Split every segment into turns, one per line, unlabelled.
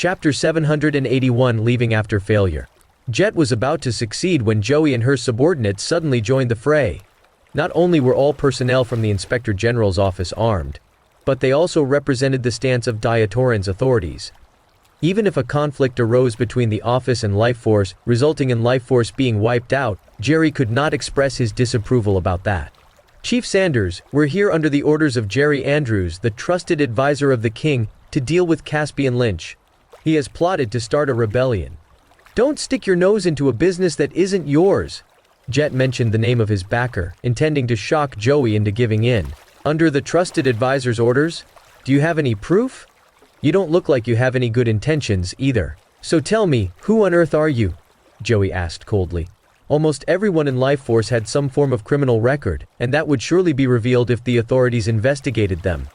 Chapter 781 Leaving After Failure. Jett was about to succeed when Joey and her subordinates suddenly joined the fray. Not only were all personnel from the Inspector General's office armed, but they also represented the stance of Diatoran's authorities. Even if a conflict arose between the office and Lifeforce, resulting in Lifeforce being wiped out, Jerry could not express his disapproval about that. Chief Sanders, we're here under the orders of Jerry Andrews, the trusted advisor of the king, to deal with Caspian Lynch. He has plotted to start a rebellion. Don't stick your nose into a business that isn't yours. Jett mentioned the name of his backer, intending to shock Joey into giving in. Under the trusted advisor's orders? Do you have any proof? You don't look like you have any good intentions either. So tell me, who on earth are you? Joey asked coldly. Almost everyone in Lifeforce had some form of criminal record, and that would surely be revealed if the authorities investigated them.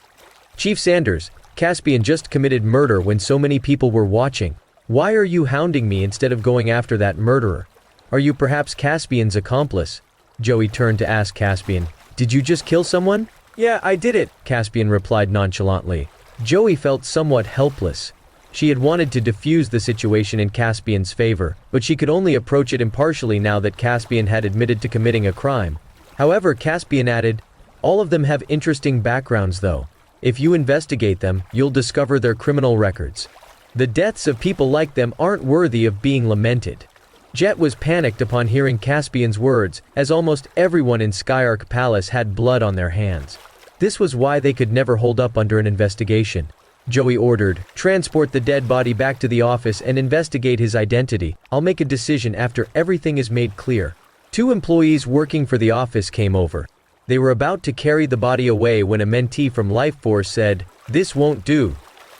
Chief Sanders, Caspian just committed murder when so many people were watching. Why are you hounding me instead of going after that murderer? Are you perhaps Caspian's accomplice? Joey turned to ask Caspian. Did you just kill someone? Yeah, I did it, Caspian replied nonchalantly. Joey felt somewhat helpless. She had wanted to defuse the situation in Caspian's favor, but she could only approach it impartially now that Caspian had admitted to committing a crime. However, Caspian added, all of them have interesting backgrounds though. If you investigate them, you'll discover their criminal records. The deaths of people like them aren't worthy of being lamented. Jett was panicked upon hearing Caspian's words, as almost everyone in Skyark Palace had blood on their hands. This was why they could never hold up under an investigation. Joey ordered, transport the dead body back to the office and investigate his identity. I'll make a decision after everything is made clear. 2 employees working for the office came over. They were about to carry the body away when a mentee from Lifeforce said, this won't do.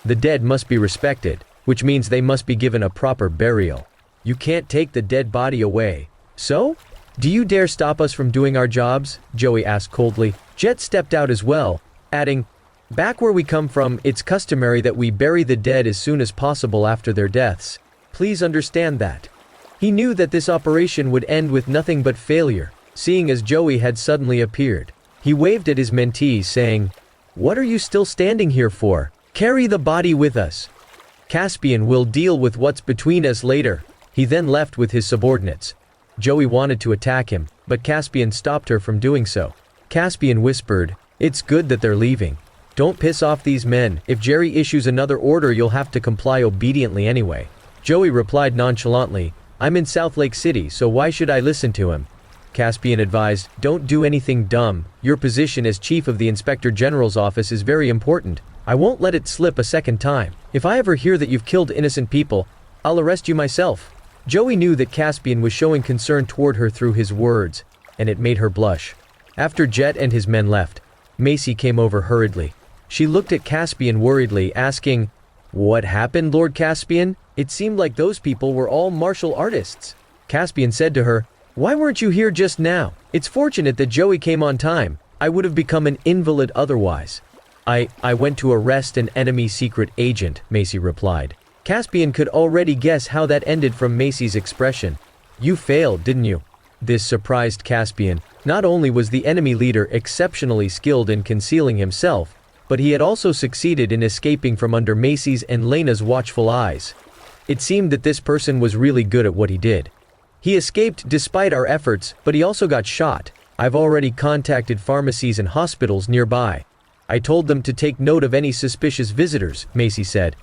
The dead must be respected, which means they must be given a proper burial. You can't take the dead body away. So? Do you dare stop us from doing our jobs? Joey asked coldly. Jett stepped out as well, adding, back where we come from, it's customary that we bury the dead as soon as possible after their deaths. Please understand that. He knew that this operation would end with nothing but failure, seeing as Joey had suddenly appeared. He waved at his mentees saying, what are you still standing here for? Carry the body with us. Caspian will deal with what's between us later. He then left with his subordinates. Joey wanted to attack him, but Caspian stopped her from doing so. Caspian whispered, it's good that they're leaving. Don't piss off these men. If Jerry issues another order, you'll have to comply obediently anyway. Joey replied nonchalantly, I'm in South Lake City, so why should I listen to him? Caspian advised, don't do anything dumb. Your position as chief of the Inspector General's office is very important. I won't let it slip a second time. If I ever hear that you've killed innocent people, I'll arrest you myself. Joey knew that Caspian was showing concern toward her through his words, and it made her blush. After Jett and his men left, Macy came over hurriedly. She looked at Caspian worriedly, asking, what happened, Lord Caspian? It seemed like those people were all martial artists. Caspian said to her, why weren't you here just now? It's fortunate that Joey came on time. I would have become an invalid otherwise. I went to arrest an enemy secret agent, Macy replied. Caspian could already guess how that ended from Macy's expression. You failed, didn't you? This surprised Caspian. Not only was the enemy leader exceptionally skilled in concealing himself, but he had also succeeded in escaping from under Macy's and Lena's watchful eyes. It seemed that this person was really good at what he did. He escaped despite our efforts, but he also got shot. I've already contacted pharmacies and hospitals nearby. I told them to take note of any suspicious visitors, Macy said.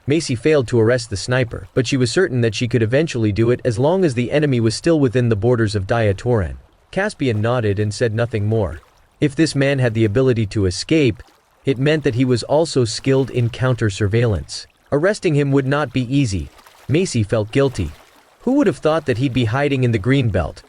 Macy failed to arrest the sniper, but she was certain that she could eventually do it as long as the enemy was still within the borders of Diatoran. Caspian nodded and said nothing more. If this man had the ability to escape, it meant that he was also skilled in counter-surveillance. Arresting him would not be easy. Macy felt guilty. Who would have thought that he'd be hiding in the green belt?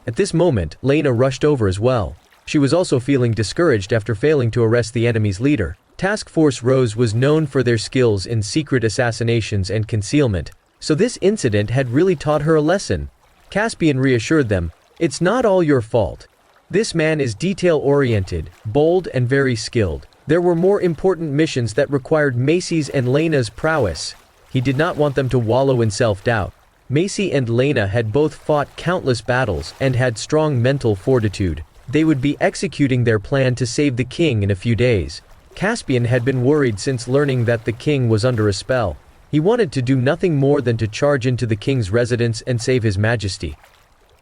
At this moment, Lena rushed over as well. She was also feeling discouraged after failing to arrest the enemy's leader. Task Force Rose was known for their skills in secret assassinations and concealment, so this incident had really taught her a lesson. Caspian reassured them, it's not all your fault. This man is detail-oriented, bold, and very skilled. There were more important missions that required Macy's and Lena's prowess. He did not want them to wallow in self-doubt. Macy and Lena had both fought countless battles and had strong mental fortitude. They would be executing their plan to save the king in a few days. Caspian had been worried since learning that the king was under a spell. He wanted to do nothing more than to charge into the king's residence and save his majesty.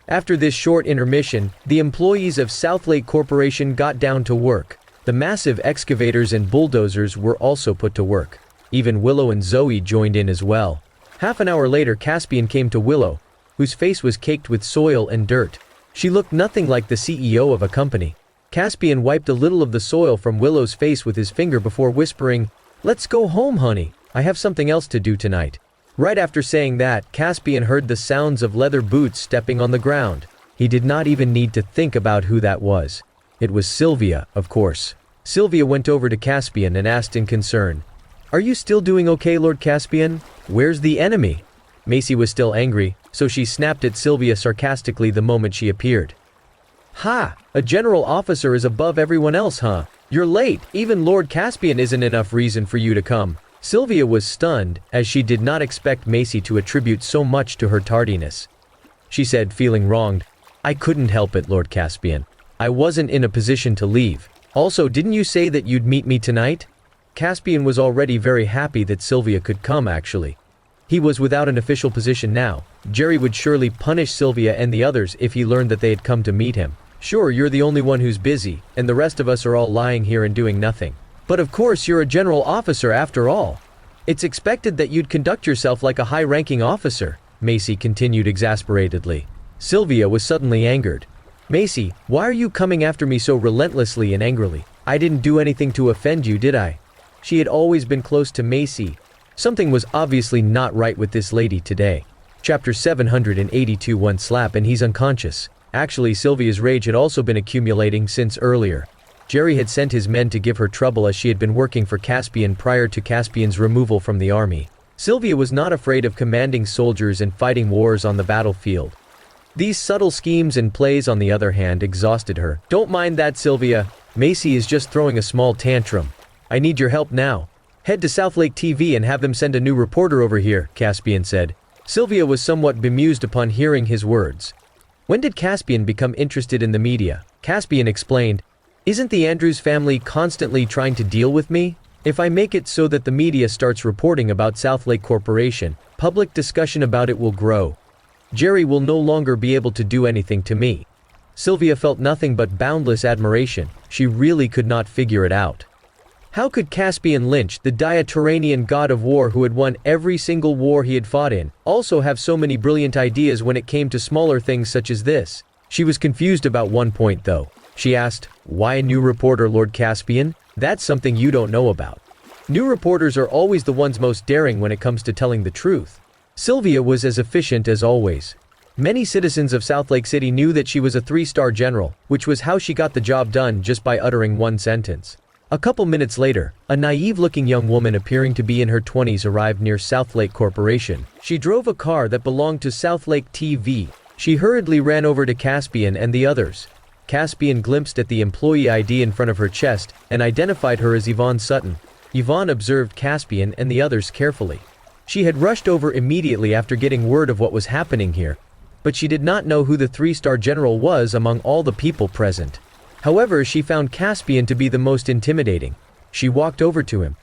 After this short intermission, the employees of Southlake Corporation got down to work. The massive excavators and bulldozers were also put to work. Even Willow and Zoe joined in as well. Half an hour later, Caspian came to Willow, whose face was caked with soil and dirt. She looked nothing like the CEO of a company. Caspian wiped a little of the soil from Willow's face with his finger before whispering, "Let's go home, honey. I have something else to do tonight." Right after saying that, Caspian heard the sounds of leather boots stepping on the ground. He did not even need to think about who that was. It was Sylvia, of course. Sylvia went over to Caspian and asked in concern, "Are you still doing okay, Lord Caspian? Where's the enemy?" Macy was still angry, so she snapped at Sylvia sarcastically the moment she appeared. "Ha! A general officer is above everyone else, huh? You're late. Even Lord Caspian isn't enough reason for you to come." Sylvia was stunned, as she did not expect Macy to attribute so much to her tardiness. She said, feeling wronged, "I couldn't help it, Lord Caspian. I wasn't in a position to leave. Also, didn't you say that you'd meet me tonight?" Caspian was already very happy that Sylvia could come, actually. He was without an official position now. Jerry would surely punish Sylvia and the others if he learned that they had come to meet him. "Sure, you're the only one who's busy, and the rest of us are all lying here and doing nothing. But of course you're a general officer after all. It's expected that you'd conduct yourself like a high-ranking officer," Macy continued exasperatedly. Sylvia was suddenly angered. "Macy, why are you coming after me so relentlessly and angrily? I didn't do anything to offend you, did I?" She had always been close to Macy. Something was obviously not right with this lady today. Chapter 782. One slap and he's unconscious. Actually, Sylvia's rage had also been accumulating since earlier. Jerry had sent his men to give her trouble as she had been working for Caspian prior to Caspian's removal from the army. Sylvia was not afraid of commanding soldiers and fighting wars on the battlefield. These subtle schemes and plays, on the other hand, exhausted her. "Don't mind that, Sylvia. Macy is just throwing a small tantrum. I need your help now. Head to Southlake TV and have them send a new reporter over here," Caspian said. Sylvia was somewhat bemused upon hearing his words. When did Caspian become interested in the media? Caspian explained, "Isn't the Andrews family constantly trying to deal with me? If I make it so that the media starts reporting about Southlake Corporation, public discussion about it will grow. Jerry will no longer be able to do anything to me." Sylvia felt nothing but boundless admiration. She really could not figure it out. How could Caspian Lynch, the Diaturanian god of war who had won every single war he had fought in, also have so many brilliant ideas when it came to smaller things such as this? She was confused about one point though. She asked, "Why a new reporter, Lord Caspian? That's something you don't know about." New reporters are always the ones most daring when it comes to telling the truth. Sylvia was as efficient as always. Many citizens of Southlake City knew that she was a 3-star general, which was how she got the job done just by uttering one sentence. A couple minutes later, a naive-looking young woman appearing to be in her 20s arrived near Southlake Corporation. She drove a car that belonged to Southlake TV. She hurriedly ran over to Caspian and the others. Caspian glimpsed at the employee ID in front of her chest and identified her as Yvonne Sutton. Yvonne observed Caspian and the others carefully. She had rushed over immediately after getting word of what was happening here, but she did not know who the 3-star general was among all the people present. However, she found Caspian to be the most intimidating. She walked over to him,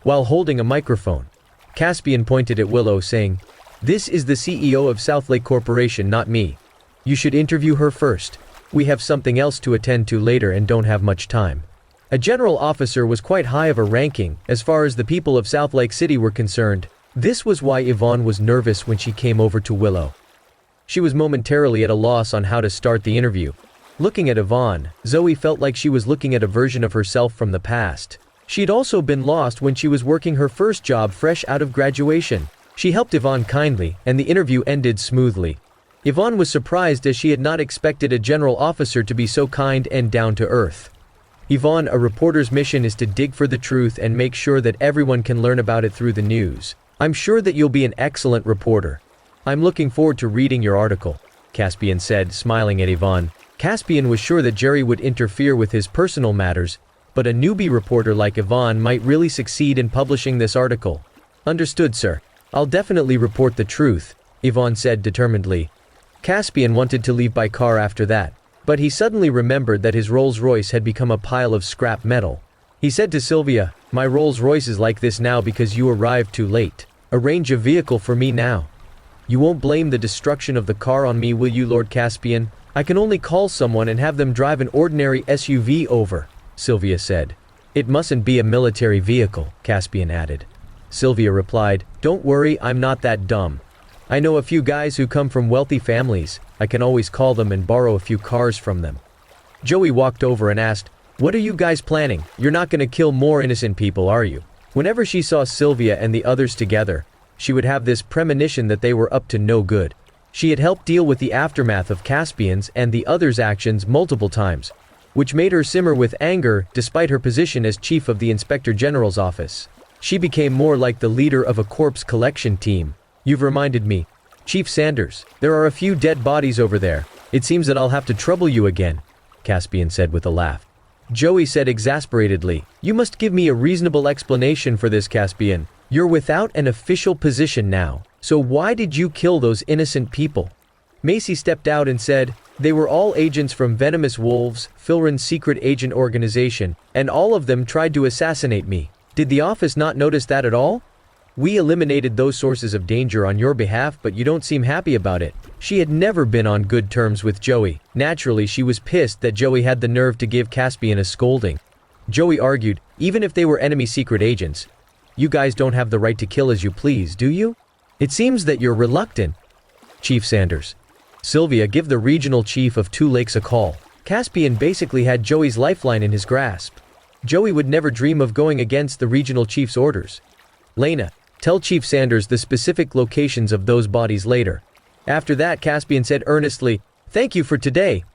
while holding a microphone. Caspian pointed at Willow, saying, "This is the CEO of Southlake Corporation, not me. You should interview her first. We have something else to attend to later and don't have much time." A general officer was quite high of a ranking, as far as the people of Southlake City were concerned. This was why Yvonne was nervous when she came over to Willow. She was momentarily at a loss on how to start the interview. Looking at Yvonne, Zoe felt like she was looking at a version of herself from the past. She'd also been lost when she was working her first job fresh out of graduation. She helped Yvonne kindly, and the interview ended smoothly. Yvonne was surprised as she had not expected a general officer to be so kind and down to earth. "Yvonne, a reporter's mission is to dig for the truth and make sure that everyone can learn about it through the news. I'm sure that you'll be an excellent reporter. I'm looking forward to reading your article," Caspian said, smiling at Yvonne. Caspian was sure that Jerry would interfere with his personal matters, but a newbie reporter like Yvonne might really succeed in publishing this article. "Understood, sir. I'll definitely report the truth," Yvonne said determinedly. Caspian wanted to leave by car after that, but he suddenly remembered that his Rolls-Royce had become a pile of scrap metal. He said to Sylvia, "My Rolls-Royce is like this now because you arrived too late." Arrange a vehicle for me now. You won't blame the destruction of the car on me, will you, Lord Caspian? I can only call someone and have them drive an ordinary SUV over, Sylvia said. It mustn't be a military vehicle, Caspian added. Sylvia replied, Don't worry, I'm not that dumb. I know a few guys who come from wealthy families. I can always call them and borrow a few cars from them. Joey walked over and asked, What are you guys planning? You're not going to kill more innocent people, are you? Whenever she saw Sylvia and the others together, she would have this premonition that they were up to no good. She had helped deal with the aftermath of Caspian's and the others' actions multiple times, which made her simmer with anger despite her position as chief of the Inspector General's office. She became more like the leader of a corpse collection team. You've reminded me. Chief Sanders, there are a few dead bodies over there. It seems that I'll have to trouble you again, Caspian said with a laugh. Joey said exasperatedly, You must give me a reasonable explanation for this, Caspian. You're without an official position now, so why did you kill those innocent people? Macy stepped out and said, They were all agents from Venomous Wolves, Filren's secret agent organization, and all of them tried to assassinate me. Did the office not notice that at all? We eliminated those sources of danger on your behalf, but you don't seem happy about it. She had never been on good terms with Joey. Naturally, she was pissed that Joey had the nerve to give Caspian a scolding. Joey argued, Even if they were enemy secret agents, you guys don't have the right to kill as you please, do you? It seems that you're reluctant. Chief Sanders. Sylvia, give the regional chief of Two Lakes a call. Caspian basically had Joey's lifeline in his grasp. Joey would never dream of going against the regional chief's orders. Lena, tell Chief Sanders the specific locations of those bodies later. After that, Caspian said earnestly, Thank you for today.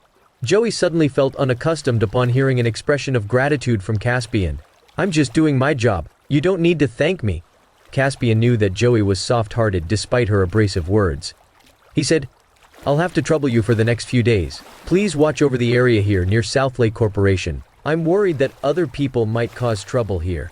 Joey suddenly felt unaccustomed upon hearing an expression of gratitude from Caspian. I'm just doing my job. You don't need to thank me. Caspian knew that Joey was soft-hearted despite her abrasive words. He said, I'll have to trouble you for the next few days. Please watch over the area here near South Lake Corporation. I'm worried that other people might cause trouble here.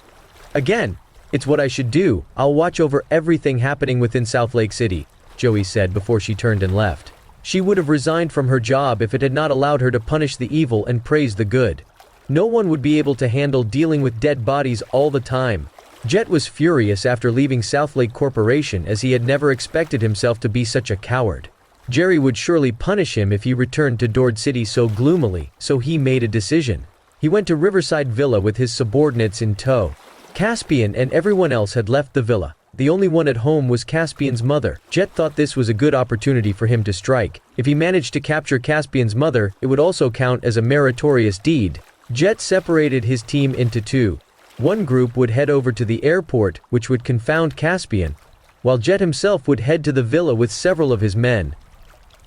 Again, it's what I should do. I'll watch over everything happening within South Lake City, Joey said before she turned and left. She would have resigned from her job if it had not allowed her to punish the evil and praise the good. No one would be able to handle dealing with dead bodies all the time. Jett was furious after leaving South Lake Corporation as he had never expected himself to be such a coward. Jerry would surely punish him if he returned to Dord City so gloomily, so he made a decision. He went to Riverside Villa with his subordinates in tow. Caspian and everyone else had left the villa. The only one at home was Caspian's mother. Jett thought this was a good opportunity for him to strike. If he managed to capture Caspian's mother, it would also count as a meritorious deed. Jett separated his team into two. One group would head over to the airport, which would confound Caspian, while Jett himself would head to the villa with several of his men.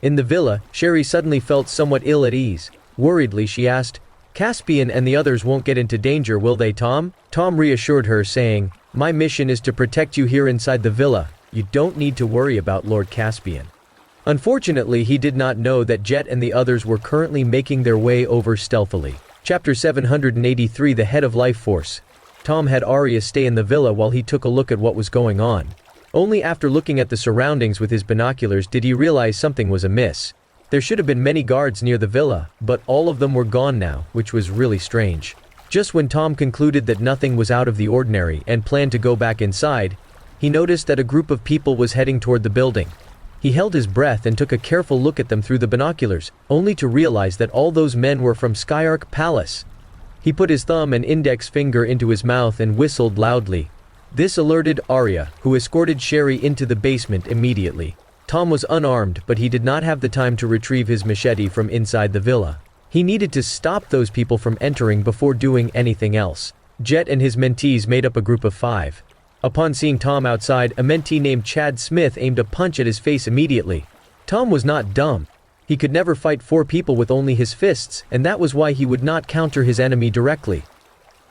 In the villa, Sherry suddenly felt somewhat ill at ease. Worriedly, she asked, Caspian and the others won't get into danger, will they, Tom? Tom reassured her, saying, My mission is to protect you here inside the villa. You don't need to worry about Lord Caspian. Unfortunately, he did not know that Jett and the others were currently making their way over stealthily. Chapter 783, The Head of Life Force. Tom had Arya stay in the villa while he took a look at what was going on. Only after looking at the surroundings with his binoculars did he realize something was amiss. There should have been many guards near the villa, but all of them were gone now, which was really strange. Just when Tom concluded that nothing was out of the ordinary and planned to go back inside, he noticed that a group of people was heading toward the building. He held his breath and took a careful look at them through the binoculars, only to realize that all those men were from Skyark Palace. He put his thumb and index finger into his mouth and whistled loudly. This alerted Arya, who escorted Sherry into the basement immediately. Tom was unarmed, but he did not have the time to retrieve his machete from inside the villa. He needed to stop those people from entering before doing anything else. Jett and his mentees made up a group of 5. Upon seeing Tom outside, a mentee named Chad Smith aimed a punch at his face immediately. Tom was not dumb. He could never fight 4 people with only his fists, and that was why he would not counter his enemy directly.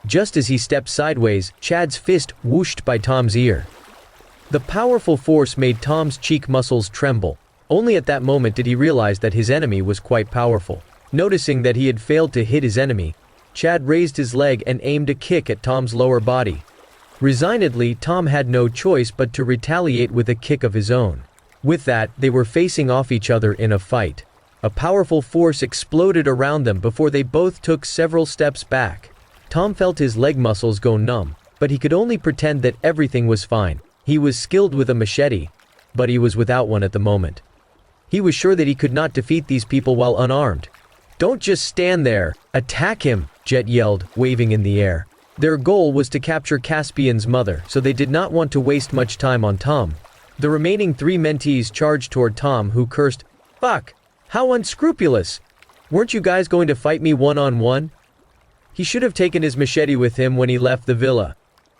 Just as he stepped sideways, Chad's fist whooshed by Tom's ear. The powerful force made Tom's cheek muscles tremble. Only at that moment did he realize that his enemy was quite powerful. Noticing that he had failed to hit his enemy, Chad raised his leg and aimed a kick at Tom's lower body. Resignedly, Tom had no choice but to retaliate with a kick of his own. With that, they were facing off each other in a fight. A powerful force exploded around them before they both took several steps back. Tom felt his leg muscles go numb, but he could only pretend that everything was fine. He was skilled with a machete, but he was without one at the moment. He was sure that he could not defeat these people while unarmed. "Don't just stand there, attack him," Jett yelled, waving in the air. Their goal was to capture Caspian's mother, so they did not want to waste much time on Tom. The remaining 3 mentees charged toward Tom, who cursed, "Fuck! How unscrupulous! Weren't you guys going to fight me one-on-one?" He should have taken his machete with him when he left the villa.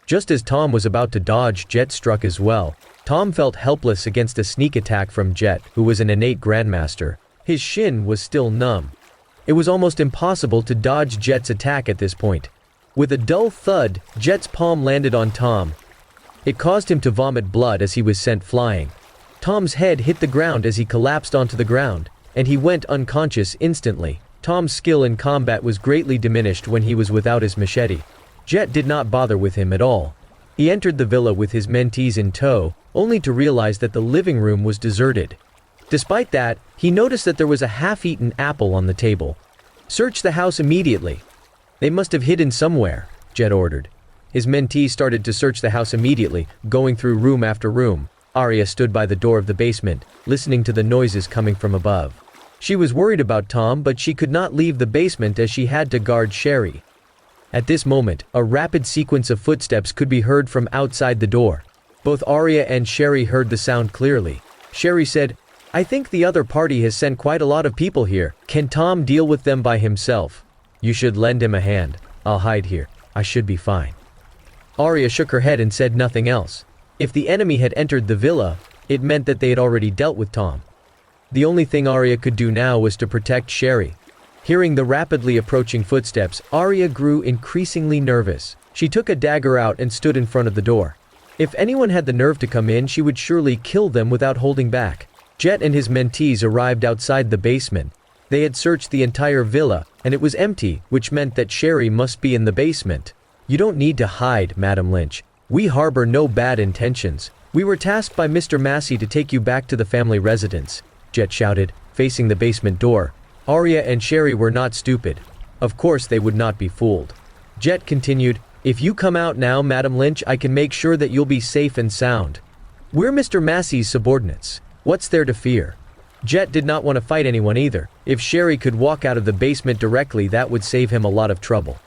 Just as Tom was about to dodge, Jett struck as well. Tom felt helpless against a sneak attack from Jett, who was an innate grandmaster. His shin was still numb. It was almost impossible to dodge Jett's attack at this point. With a dull thud, Jett's palm landed on Tom. It caused him to vomit blood as he was sent flying. Tom's head hit the ground as he collapsed onto the ground, and he went unconscious instantly. Tom's skill in combat was greatly diminished when he was without his machete. Jett did not bother with him at all. He entered the villa with his mentees in tow, only to realize that the living room was deserted. Despite that, he noticed that there was a half-eaten apple on the table. "Search the house immediately." "They must have hidden somewhere," Jett ordered. His mentees started to search the house immediately, going through room after room. Arya stood by the door of the basement, listening to the noises coming from above. She was worried about Tom, but she could not leave the basement as she had to guard Sherry. At this moment, a rapid sequence of footsteps could be heard from outside the door. Both Arya and Sherry heard the sound clearly. Sherry said, "I think the other party has sent quite a lot of people here. Can Tom deal with them by himself? You should lend him a hand. I'll hide here. I should be fine." Arya shook her head and said nothing else. If the enemy had entered the villa, it meant that they had already dealt with Tom. The only thing Arya could do now was to protect Sherry. Hearing the rapidly approaching footsteps, Arya grew increasingly nervous. She took a dagger out and stood in front of the door. If anyone had the nerve to come in, she would surely kill them without holding back. Jett and his mentees arrived outside the basement. They had searched the entire villa, and it was empty, which meant that Sherry must be in the basement. "You don't need to hide, Madam Lynch. We harbor no bad intentions. We were tasked by Mr. Massey to take you back to the family residence," Jett shouted, facing the basement door. Arya and Sherry were not stupid. Of course they would not be fooled. Jett continued, "If you come out now, Madam Lynch, I can make sure that you'll be safe and sound. We're Mr. Massey's subordinates. What's there to fear?" Jett did not want to fight anyone either. If Sherry could walk out of the basement directly, that would save him a lot of trouble.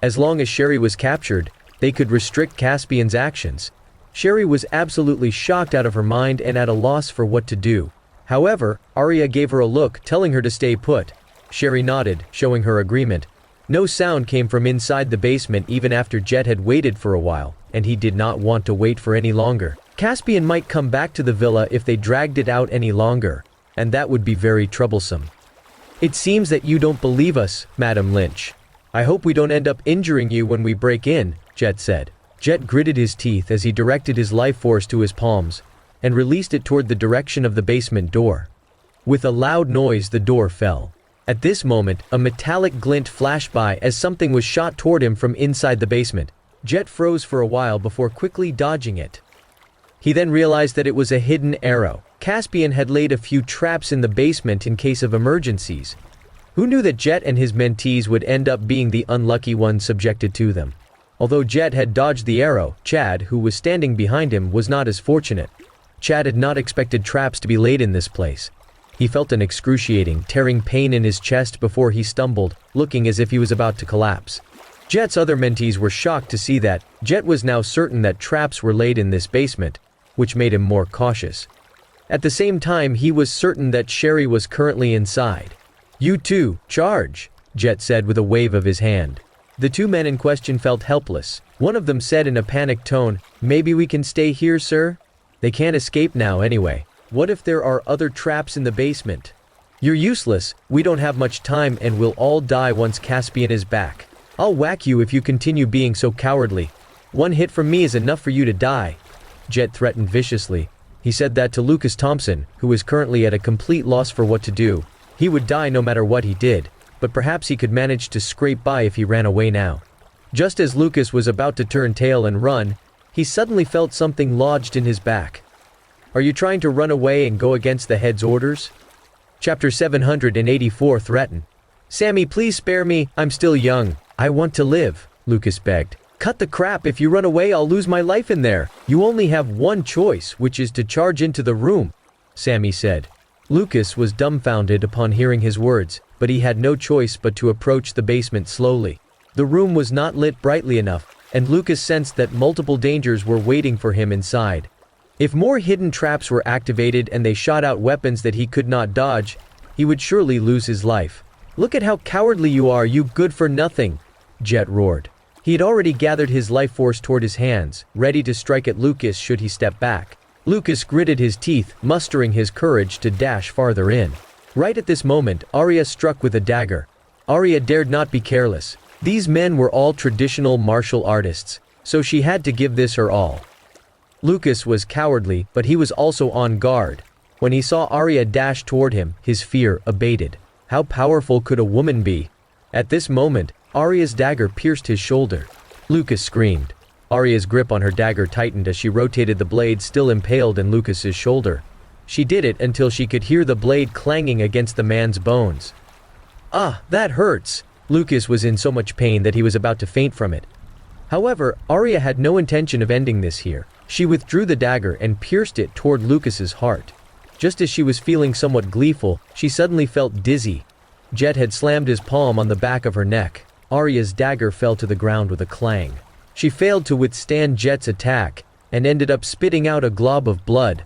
As long as Sherry was captured, they could restrict Caspian's actions. Sherry was absolutely shocked out of her mind and at a loss for what to do. However, Arya gave her a look, telling her to stay put. Sherry nodded, showing her agreement. No sound came from inside the basement even after Jett had waited for a while, and he did not want to wait for any longer. Caspian might come back to the villa if they dragged it out any longer, and that would be very troublesome. "It seems that you don't believe us, Madam Lynch. I hope we don't end up injuring you when we break in," Jett said. Jett gritted his teeth as he directed his life force to his palms, and released it toward the direction of the basement door. With a loud noise, the door fell. At this moment, a metallic glint flashed by as something was shot toward him from inside the basement. Jett froze for a while before quickly dodging it. He then realized that it was a hidden arrow. Caspian had laid a few traps in the basement in case of emergencies. Who knew that Jett and his mentees would end up being the unlucky ones subjected to them? Although Jett had dodged the arrow, Chad, who was standing behind him, was not as fortunate. Chad had not expected traps to be laid in this place. He felt an excruciating, tearing pain in his chest before he stumbled, looking as if he was about to collapse. Jett's other mentees were shocked to see that. Jett was now certain that traps were laid in this basement, which made him more cautious. At the same time, he was certain that Sherry was currently inside. "You two, charge," Jett said with a wave of his hand. The 2 men in question felt helpless. One of them said in a panicked tone, "Maybe we can stay here, sir? They can't escape now anyway. What if there are other traps in the basement?" "You're useless. We don't have much time and we'll all die once Caspian is back. I'll whack you if you continue being so cowardly. One hit from me is enough for you to die," Jett threatened viciously. He said that to Lucas Thompson, who was currently at a complete loss for what to do. He would die no matter what he did, but perhaps he could manage to scrape by if he ran away now. Just as Lucas was about to turn tail and run, he suddenly felt something lodged in his back. "Are you trying to run away and go against the head's orders?" Chapter 784 Threaten. "Sammy, please spare me. I'm still young. I want to live," Lucas begged. Cut the crap, if you run away I'll lose my life in there. You only have one choice, which is to charge into the room, Sammy said. Lucas was dumbfounded upon hearing his words, but he had no choice but to approach the basement slowly. The room was not lit brightly enough, and Lucas sensed that multiple dangers were waiting for him inside. If more hidden traps were activated and they shot out weapons that he could not dodge, he would surely lose his life. Look at how cowardly you are, you good-for-nothing, Jett roared. He had already gathered his life force toward his hands, ready to strike at Lucas should he step back. Lucas gritted his teeth, mustering his courage to dash farther in. Right at this moment, Arya struck with a dagger. Arya dared not be careless. These men were all traditional martial artists, so she had to give this her all. Lucas was cowardly, but he was also on guard. When he saw Arya dash toward him, his fear abated. How powerful could a woman be? At this moment, Arya's dagger pierced his shoulder. Lucas screamed. Arya's grip on her dagger tightened as she rotated the blade still impaled in Lucas's shoulder. She did it until she could hear the blade clanging against the man's bones. Ah, that hurts! Lucas was in so much pain that he was about to faint from it. However, Arya had no intention of ending this here. She withdrew the dagger and pierced it toward Lucas's heart. Just as she was feeling somewhat gleeful, she suddenly felt dizzy. Jett had slammed his palm on the back of her neck. Arya's dagger fell to the ground with a clang. She failed to withstand Jett's attack, and ended up spitting out a glob of blood.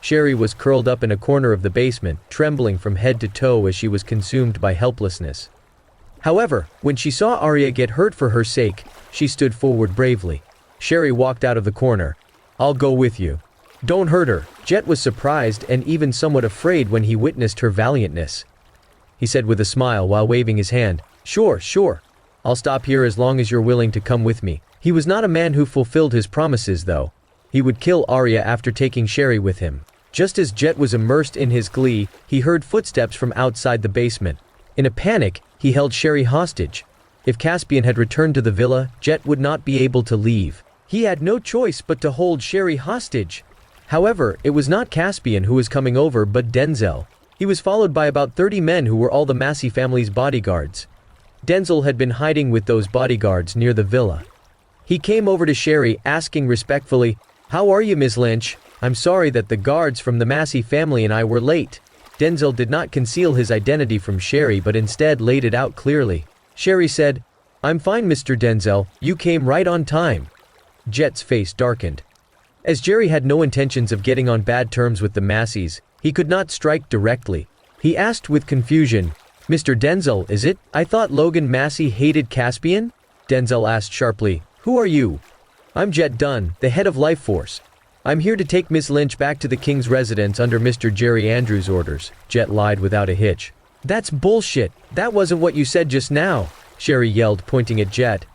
Sherry was curled up in a corner of the basement, trembling from head to toe as she was consumed by helplessness. However, when she saw Arya get hurt for her sake, she stood forward bravely. Sherry walked out of the corner. I'll go with you. Don't hurt her. Jett was surprised and even somewhat afraid when he witnessed her valiantness. He said with a smile while waving his hand, Sure. I'll stop here as long as you're willing to come with me. He was not a man who fulfilled his promises though. He would kill Arya after taking Sherry with him. Just as Jett was immersed in his glee, he heard footsteps from outside the basement. In a panic, he held Sherry hostage. If Caspian had returned to the villa, Jett would not be able to leave. He had no choice but to hold Sherry hostage. However, it was not Caspian who was coming over but Denzel. He was followed by about 30 men who were all the Macy family's bodyguards. Denzel had been hiding with those bodyguards near the villa. He came over to Sherry, asking respectfully, How are you, Miss Lynch? I'm sorry that the guards from the Macy family and I were late. Denzel did not conceal his identity from Sherry but instead laid it out clearly. Sherry said, I'm fine, Mr. Denzel, you came right on time. Jett's face darkened. As Jerry had no intentions of getting on bad terms with the Macys, he could not strike directly. He asked with confusion, Mr. Denzel, is it? I thought Logan Macy hated Caspian? Denzel asked sharply, Who are you? I'm Jett Dunn, the head of Life Force. I'm here to take Miss Lynch back to the King's residence under Mr. Jerry Andrews' orders, Jett lied without a hitch. That's bullshit. That wasn't what you said just now, Sherry yelled, pointing at Jett.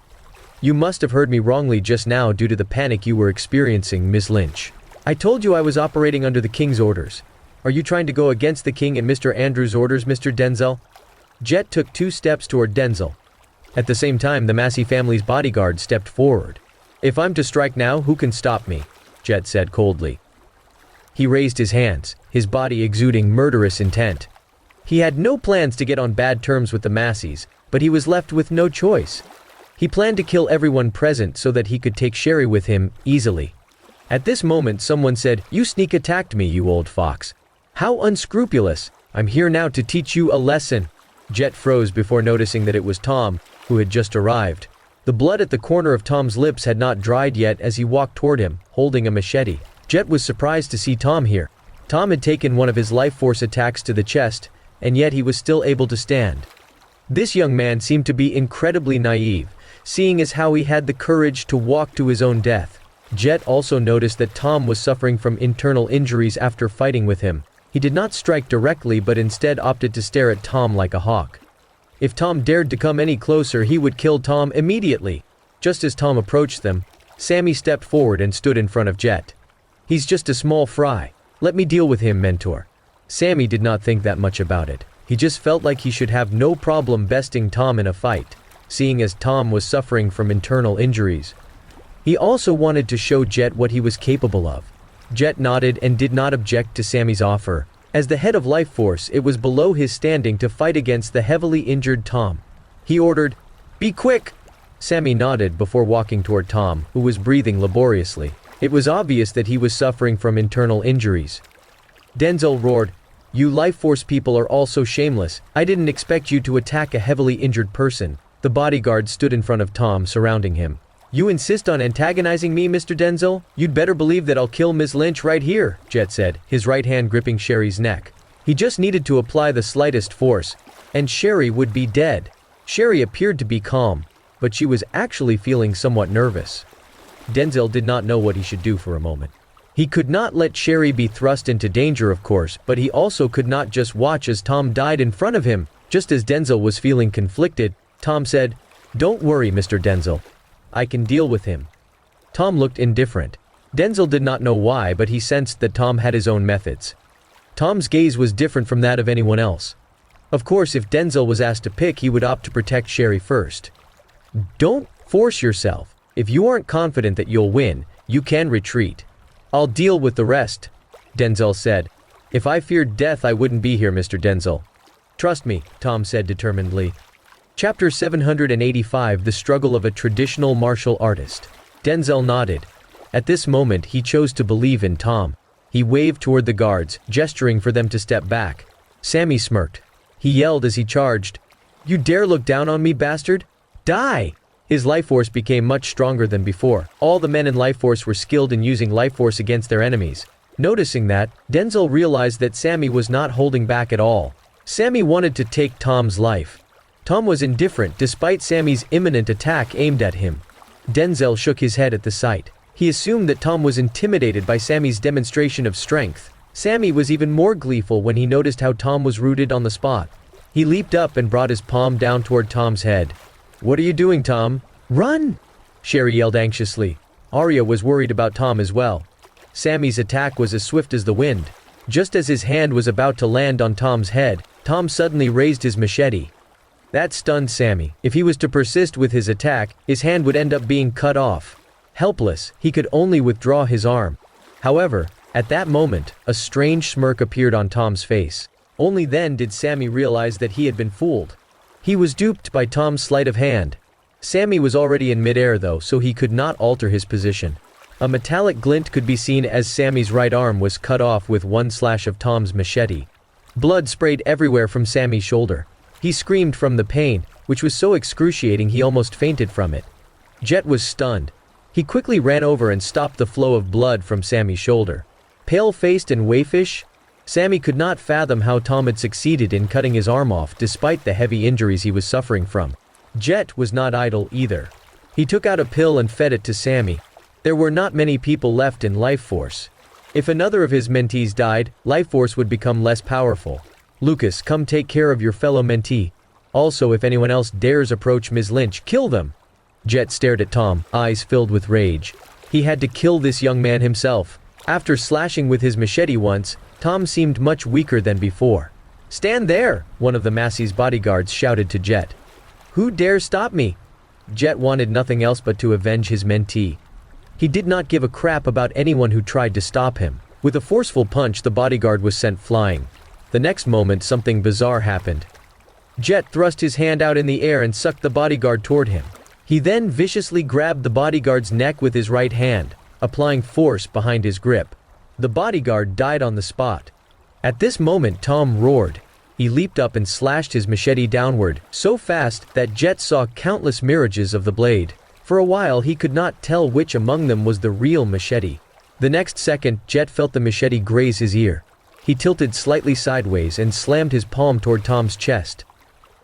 You must have heard me wrongly just now due to the panic you were experiencing, Miss Lynch. I told you I was operating under the King's orders. Are you trying to go against the King and Mr. Andrews' orders, Mr. Denzel? Jett took 2 steps toward Denzel. At the same time, the Macy family's bodyguard stepped forward. If I'm to strike now, who can stop me? Jett said coldly. He raised his hands, his body exuding murderous intent. He had no plans to get on bad terms with the Macys, but he was left with no choice. He planned to kill everyone present so that he could take Sherry with him, easily. At this moment someone said, You sneak attacked me, you old fox. How unscrupulous. I'm here now to teach you a lesson. Jett froze before noticing that it was Tom, who had just arrived. The blood at the corner of Tom's lips had not dried yet as he walked toward him, holding a machete. Jett was surprised to see Tom here. Tom had taken one of his life force attacks to the chest, and yet he was still able to stand. This young man seemed to be incredibly naive, seeing as how he had the courage to walk to his own death. Jett also noticed that Tom was suffering from internal injuries after fighting with him. He did not strike directly but instead opted to stare at Tom like a hawk. If Tom dared to come any closer, he would kill Tom immediately. Just as Tom approached them, Sammy stepped forward and stood in front of Jett. He's just a small fry. Let me deal with him, mentor. Sammy did not think that much about it. He just felt like he should have no problem besting Tom in a fight, seeing as Tom was suffering from internal injuries. He also wanted to show Jett what he was capable of. Jett nodded and did not object to Sammy's offer. As the head of Life Force, it was below his standing to fight against the heavily injured Tom. He ordered, Be quick! Sammy nodded before walking toward Tom, who was breathing laboriously. It was obvious that he was suffering from internal injuries. Denzel roared, "You Life Force people are all so shameless. I didn't expect you to attack a heavily injured person." The bodyguard stood in front of Tom, surrounding him. "You insist on antagonizing me, Mr. Denzel? You'd better believe that I'll kill Ms. Lynch right here," Jett said, his right hand gripping Sherry's neck. He just needed to apply the slightest force, and Sherry would be dead. Sherry appeared to be calm, but she was actually feeling somewhat nervous. Denzel did not know what he should do for a moment. He could not let Sherry be thrust into danger, of course, but he also could not just watch as Tom died in front of him. Just as Denzel was feeling conflicted, Tom said, "Don't worry, Mr. Denzel. I can deal with him." Tom looked indifferent. Denzel did not know why, but he sensed that Tom had his own methods. Tom's gaze was different from that of anyone else. Of course, if Denzel was asked to pick, he would opt to protect Sherry first. "Don't force yourself. If you aren't confident that you'll win, you can retreat. I'll deal with the rest," Denzel said. "If I feared death, I wouldn't be here, Mr. Denzel." "Trust me," Tom said determinedly. Chapter 785: The Struggle of a Traditional Martial Artist. Denzel nodded. At this moment, he chose to believe in Tom. He waved toward the guards, gesturing for them to step back. Sammy smirked. He yelled as he charged, "You dare look down on me, bastard? Die!" His life force became much stronger than before. All the men in life force were skilled in using life force against their enemies. Noticing that, Denzel realized that Sammy was not holding back at all. Sammy wanted to take Tom's life. Tom was indifferent despite Sammy's imminent attack aimed at him. Denzel shook his head at the sight. He assumed that Tom was intimidated by Sammy's demonstration of strength. Sammy was even more gleeful when he noticed how Tom was rooted on the spot. He leaped up and brought his palm down toward Tom's head. "What are you doing, Tom?" "Run!" Sherry yelled anxiously. Arya was worried about Tom as well. Sammy's attack was as swift as the wind. Just as his hand was about to land on Tom's head, Tom suddenly raised his machete. That stunned Sammy. If he was to persist with his attack, his hand would end up being cut off. Helpless, he could only withdraw his arm. However, at that moment, a strange smirk appeared on Tom's face. Only then did Sammy realize that he had been fooled. He was duped by Tom's sleight of hand. Sammy was already in midair though, so he could not alter his position. A metallic glint could be seen as Sammy's right arm was cut off with one slash of Tom's machete. Blood sprayed everywhere from Sammy's shoulder. He screamed from the pain, which was so excruciating he almost fainted from it. Jett was stunned. He quickly ran over and stopped the flow of blood from Sammy's shoulder. Pale-faced and waifish, Sammy could not fathom how Tom had succeeded in cutting his arm off despite the heavy injuries he was suffering from. Jett was not idle either. He took out a pill and fed it to Sammy. There were not many people left in Life Force. If another of his mentees died, Life Force would become less powerful. "Lucas, come take care of your fellow mentee. Also, if anyone else dares approach Ms. Lynch, kill them." Jett stared at Tom, eyes filled with rage. He had to kill this young man himself. After slashing with his machete once, Tom seemed much weaker than before. "Stand there!" one of the Macy's bodyguards shouted to Jett. "Who dares stop me?" Jett wanted nothing else but to avenge his mentee. He did not give a crap about anyone who tried to stop him. With a forceful punch, the bodyguard was sent flying. The next moment, something bizarre happened. Jett thrust his hand out in the air and sucked the bodyguard toward him. He then viciously grabbed the bodyguard's neck with his right hand, applying force behind his grip. The bodyguard died on the spot. At this moment, Tom roared. He leaped up and slashed his machete downward, so fast that Jett saw countless mirages of the blade. For a while, he could not tell which among them was the real machete. The next second, Jett felt the machete graze his ear. He tilted slightly sideways and slammed his palm toward Tom's chest.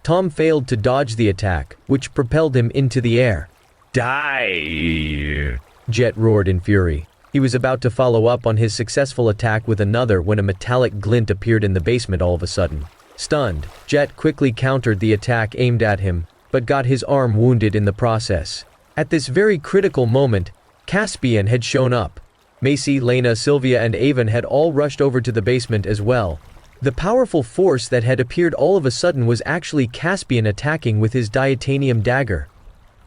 Tom failed to dodge the attack, which propelled him into the air. "Die!" Jett roared in fury. He was about to follow up on his successful attack with another when a metallic glint appeared in the basement all of a sudden. Stunned, Jett quickly countered the attack aimed at him, but got his arm wounded in the process. At this very critical moment, Caspian had shown up. Macy, Lena, Sylvia, and Avon had all rushed over to the basement as well. The powerful force that had appeared all of a sudden was actually Caspian attacking with his diatanium dagger.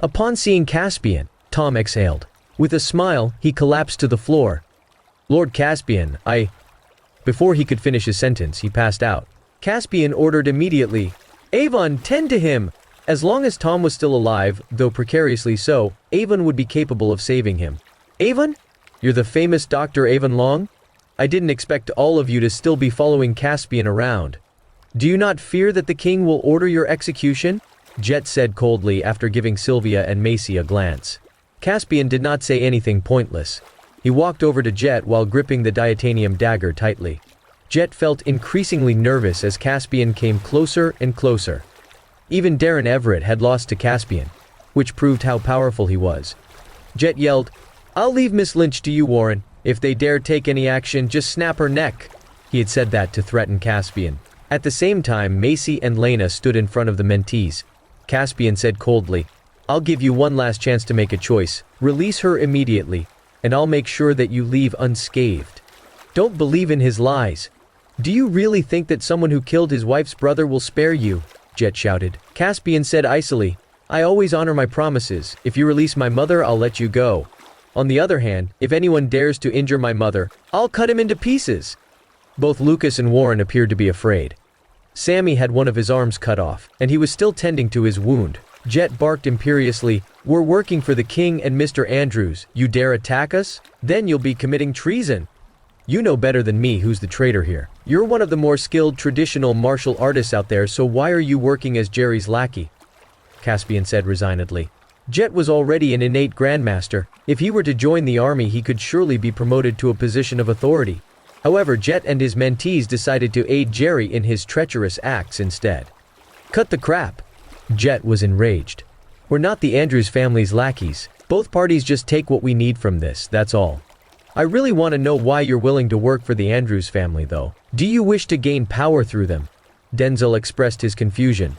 Upon seeing Caspian, Tom exhaled. With a smile, he collapsed to the floor. "Lord Caspian, Before he could finish his sentence, he passed out. Caspian ordered immediately, "Avon, tend to him! As long as Tom was still alive, though precariously so, Avon would be capable of saving him. Avon? You're the famous Dr. Avon Long? I didn't expect all of you to still be following Caspian around. Do you not fear that the king will order your execution? Jett said coldly after giving Sylvia and Macy a glance. Caspian did not say anything pointless. He walked over to Jett while gripping the diatanium dagger tightly. Jett felt increasingly nervous as Caspian came closer and closer. Even Darren Everett had lost to Caspian, which proved how powerful he was. Jett yelled, "I'll leave Miss Lynch to you, Warren. If they dare take any action, just snap her neck." He had said that to threaten Caspian. At the same time, Macy and Lena stood in front of the mentees. Caspian said coldly, "I'll give you one last chance to make a choice. Release her immediately, and I'll make sure that you leave unscathed. Don't believe in his lies. Do you really think that someone who killed his wife's brother will spare you?" Jett shouted. Caspian said icily, "I always honor my promises. If you release my mother, I'll let you go. On the other hand, if anyone dares to injure my mother, I'll cut him into pieces." Both Lucas and Warren appeared to be afraid. Sammy had one of his arms cut off, and he was still tending to his wound. Jett barked imperiously, "We're working for the king and Mr. Andrews. You dare attack us? Then you'll be committing treason. You know better than me who's the traitor here. You're one of the more skilled traditional martial artists out there, so why are you working as Jerry's lackey?" Caspian said resignedly. Jett was already an innate grandmaster. If he were to join the army, he could surely be promoted to a position of authority. However, Jett and his mentees decided to aid Jerry in his treacherous acts instead. "Cut the crap!" Jett was enraged. "We're not the Andrews family's lackeys. Both parties just take what we need from this, that's all. I really want to know why you're willing to work for the Andrews family, though. Do you wish to gain power through them?" Denzel expressed his confusion.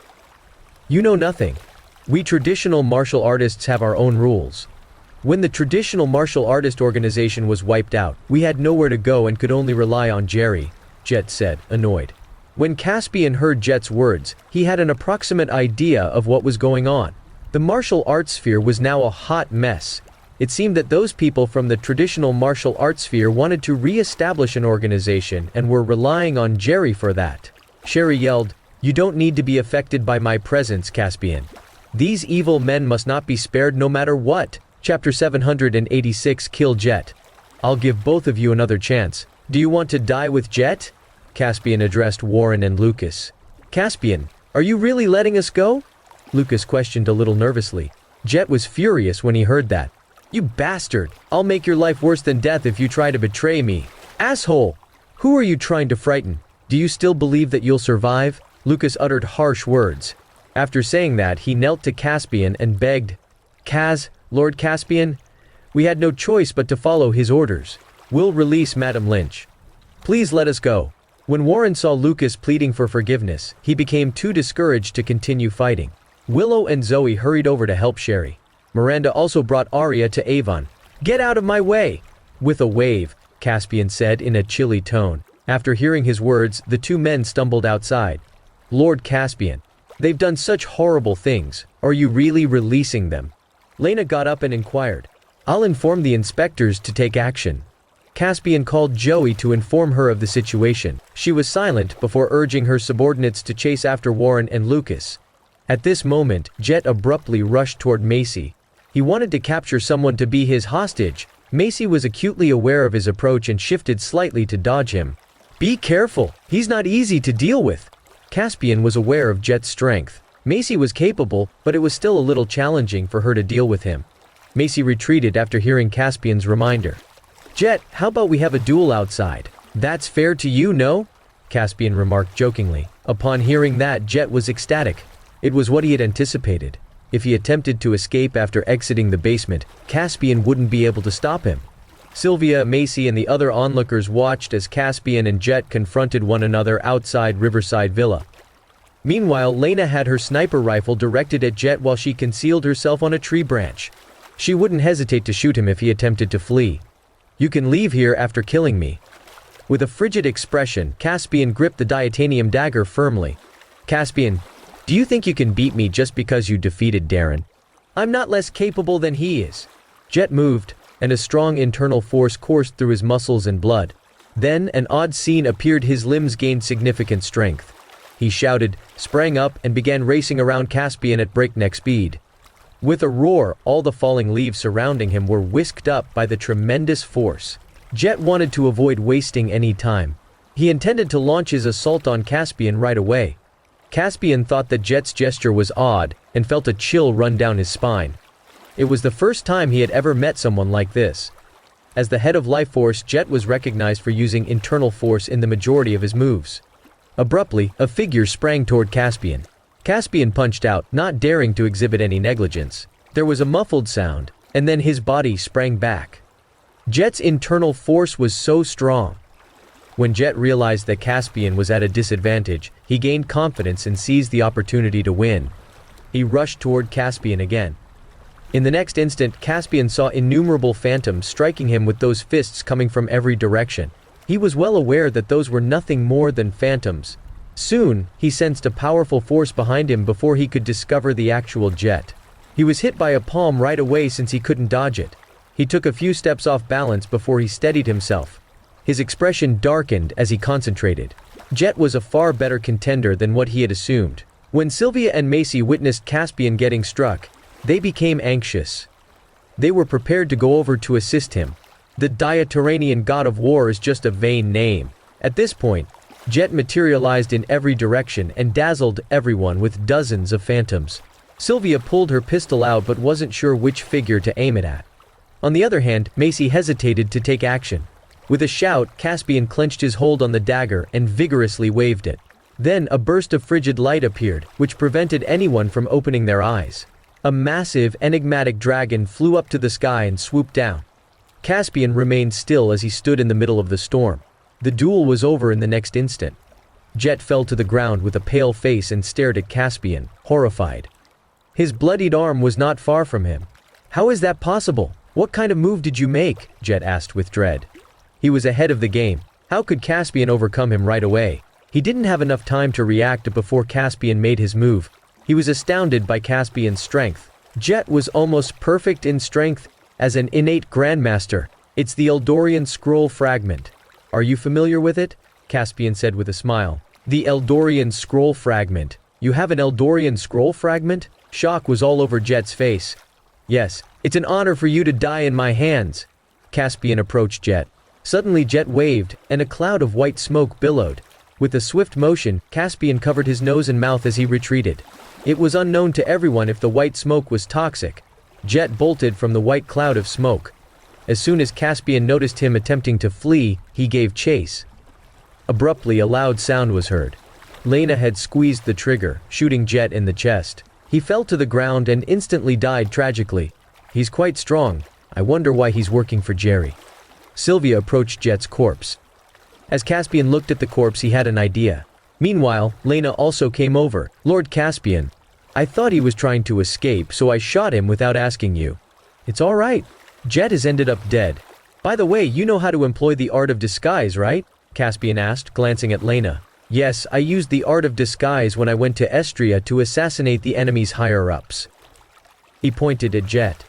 "You know nothing. We traditional martial artists have our own rules. When the traditional martial artist organization was wiped out, we had nowhere to go and could only rely on Jerry," Jett said, annoyed. When Caspian heard Jett's words, he had an approximate idea of what was going on. The martial arts sphere was now a hot mess. It seemed that those people from the traditional martial arts sphere wanted to re-establish an organization and were relying on Jerry for that. Sherry yelled, "You don't need to be affected by my presence, Caspian. These evil men must not be spared no matter what." Chapter 786 Kill Jett. "I'll give both of you another chance. Do you want to die with Jett?" Caspian addressed Warren and Lucas. "Caspian, are you really letting us go?" Lucas questioned a little nervously. Jett was furious when he heard that. "You bastard! I'll make your life worse than death if you try to betray me. Asshole! Who are you trying to frighten? Do you still believe that you'll survive?" Lucas uttered harsh words. After saying that, he knelt to Caspian and begged, Lord Caspian, we had no choice but to follow his orders. We'll release Madam Lynch. Please let us go." When Warren saw Lucas pleading for forgiveness, he became too discouraged to continue fighting. Willow and Zoe hurried over to help Sherry. Miranda also brought Arya to Avon. "Get out of my way!" With a wave, Caspian said in a chilly tone. After hearing his words, the two men stumbled outside. "Lord Caspian, they've done such horrible things. Are you really releasing them?" Lena got up and inquired. "I'll inform the inspectors to take action." Caspian called Joey to inform her of the situation. She was silent before urging her subordinates to chase after Warren and Lucas. At this moment, Jett abruptly rushed toward Macy. He wanted to capture someone to be his hostage. Macy was acutely aware of his approach and shifted slightly to dodge him. "Be careful, he's not easy to deal with." Caspian was aware of Jett's strength. Macy was capable, but it was still a little challenging for her to deal with him. Macy retreated after hearing Caspian's reminder. "Jett, how about we have a duel outside? That's fair to you, no?" Caspian remarked jokingly. Upon hearing that, Jett was ecstatic. It was what he had anticipated. If he attempted to escape after exiting the basement, Caspian wouldn't be able to stop him. Sylvia, Macy, and the other onlookers watched as Caspian and Jett confronted one another outside Riverside Villa. Meanwhile, Lena had her sniper rifle directed at Jett while she concealed herself on a tree branch. She wouldn't hesitate to shoot him if he attempted to flee. "You can leave here after killing me." With a frigid expression, Caspian gripped the diatanium dagger firmly. "Caspian, do you think you can beat me just because you defeated Darren? I'm not less capable than he is." Jett moved, and a strong internal force coursed through his muscles and blood. Then, an odd scene appeared. His limbs gained significant strength. he shouted, sprang up and began racing around Caspian at breakneck speed. With a roar, all the falling leaves surrounding him were whisked up by the tremendous force. Jett wanted to avoid wasting any time. He intended to launch his assault on Caspian right away. Caspian thought that Jett's gesture was odd and felt a chill run down his spine. It was the first time he had ever met someone like this. As the head of Life Force, Jett was recognized for using internal force in the majority of his moves. Abruptly, a figure sprang toward Caspian. Caspian punched out, not daring to exhibit any negligence. There was a muffled sound, and then his body sprang back. Jett's internal force was so strong. When Jett realized that Caspian was at a disadvantage, he gained confidence and seized the opportunity to win. He rushed toward Caspian again. In the next instant, Caspian saw innumerable phantoms striking him with those fists coming from every direction. He was well aware that those were nothing more than phantoms. Soon, he sensed a powerful force behind him before he could discover the actual Jett. He was hit by a palm right away since he couldn't dodge it. He took a few steps off balance before he steadied himself. His expression darkened as he concentrated. Jett was a far better contender than what he had assumed. When Sylvia and Macy witnessed Caspian getting struck, they became anxious. They were prepared to go over to assist him. The Diateranian god of war is just a vain name. At this point, Jett materialized in every direction and dazzled everyone with dozens of phantoms. Sylvia pulled her pistol out but wasn't sure which figure to aim it at. On the other hand, Macy hesitated to take action. With a shout, Caspian clenched his hold on the dagger and vigorously waved it. Then a burst of frigid light appeared, which prevented anyone from opening their eyes. A massive, enigmatic dragon flew up to the sky and swooped down. Caspian remained still as he stood in the middle of the storm. The duel was over in the next instant. Jett fell to the ground with a pale face and stared at Caspian, horrified. His bloodied arm was not far from him. "How is that possible? What kind of move did you make?" Jett asked with dread. He was ahead of the game. How could Caspian overcome him right away? He didn't have enough time to react before Caspian made his move. He was astounded by Caspian's strength. Jett was almost perfect in strength as an innate grandmaster. "It's the Eldorian scroll fragment. Are you familiar with it?" Caspian said with a smile. "The Eldorian scroll fragment. You have an Eldorian scroll fragment?" Shock was all over Jett's face. "Yes, it's an honor for you to die in my hands." Caspian approached Jett. Suddenly Jett waved, and a cloud of white smoke billowed. With a swift motion, Caspian covered his nose and mouth as he retreated. It was unknown to everyone if the white smoke was toxic. Jett bolted from the white cloud of smoke. As soon as Caspian noticed him attempting to flee, he gave chase. Abruptly, a loud sound was heard. Lena had squeezed the trigger, shooting Jett in the chest. He fell to the ground and instantly died tragically. "He's quite strong. I wonder why he's working for Jerry." Sylvia approached Jett's corpse. As Caspian looked at the corpse, he had an idea. Meanwhile, Lena also came over. "Lord Caspian, I thought he was trying to escape, so I shot him without asking you." "It's all right. Jett has ended up dead. By the way, you know how to employ the art of disguise, right?" Caspian asked, glancing at Lena. "Yes, I used the art of disguise when I went to Estria to assassinate the enemy's higher-ups." He pointed at Jett.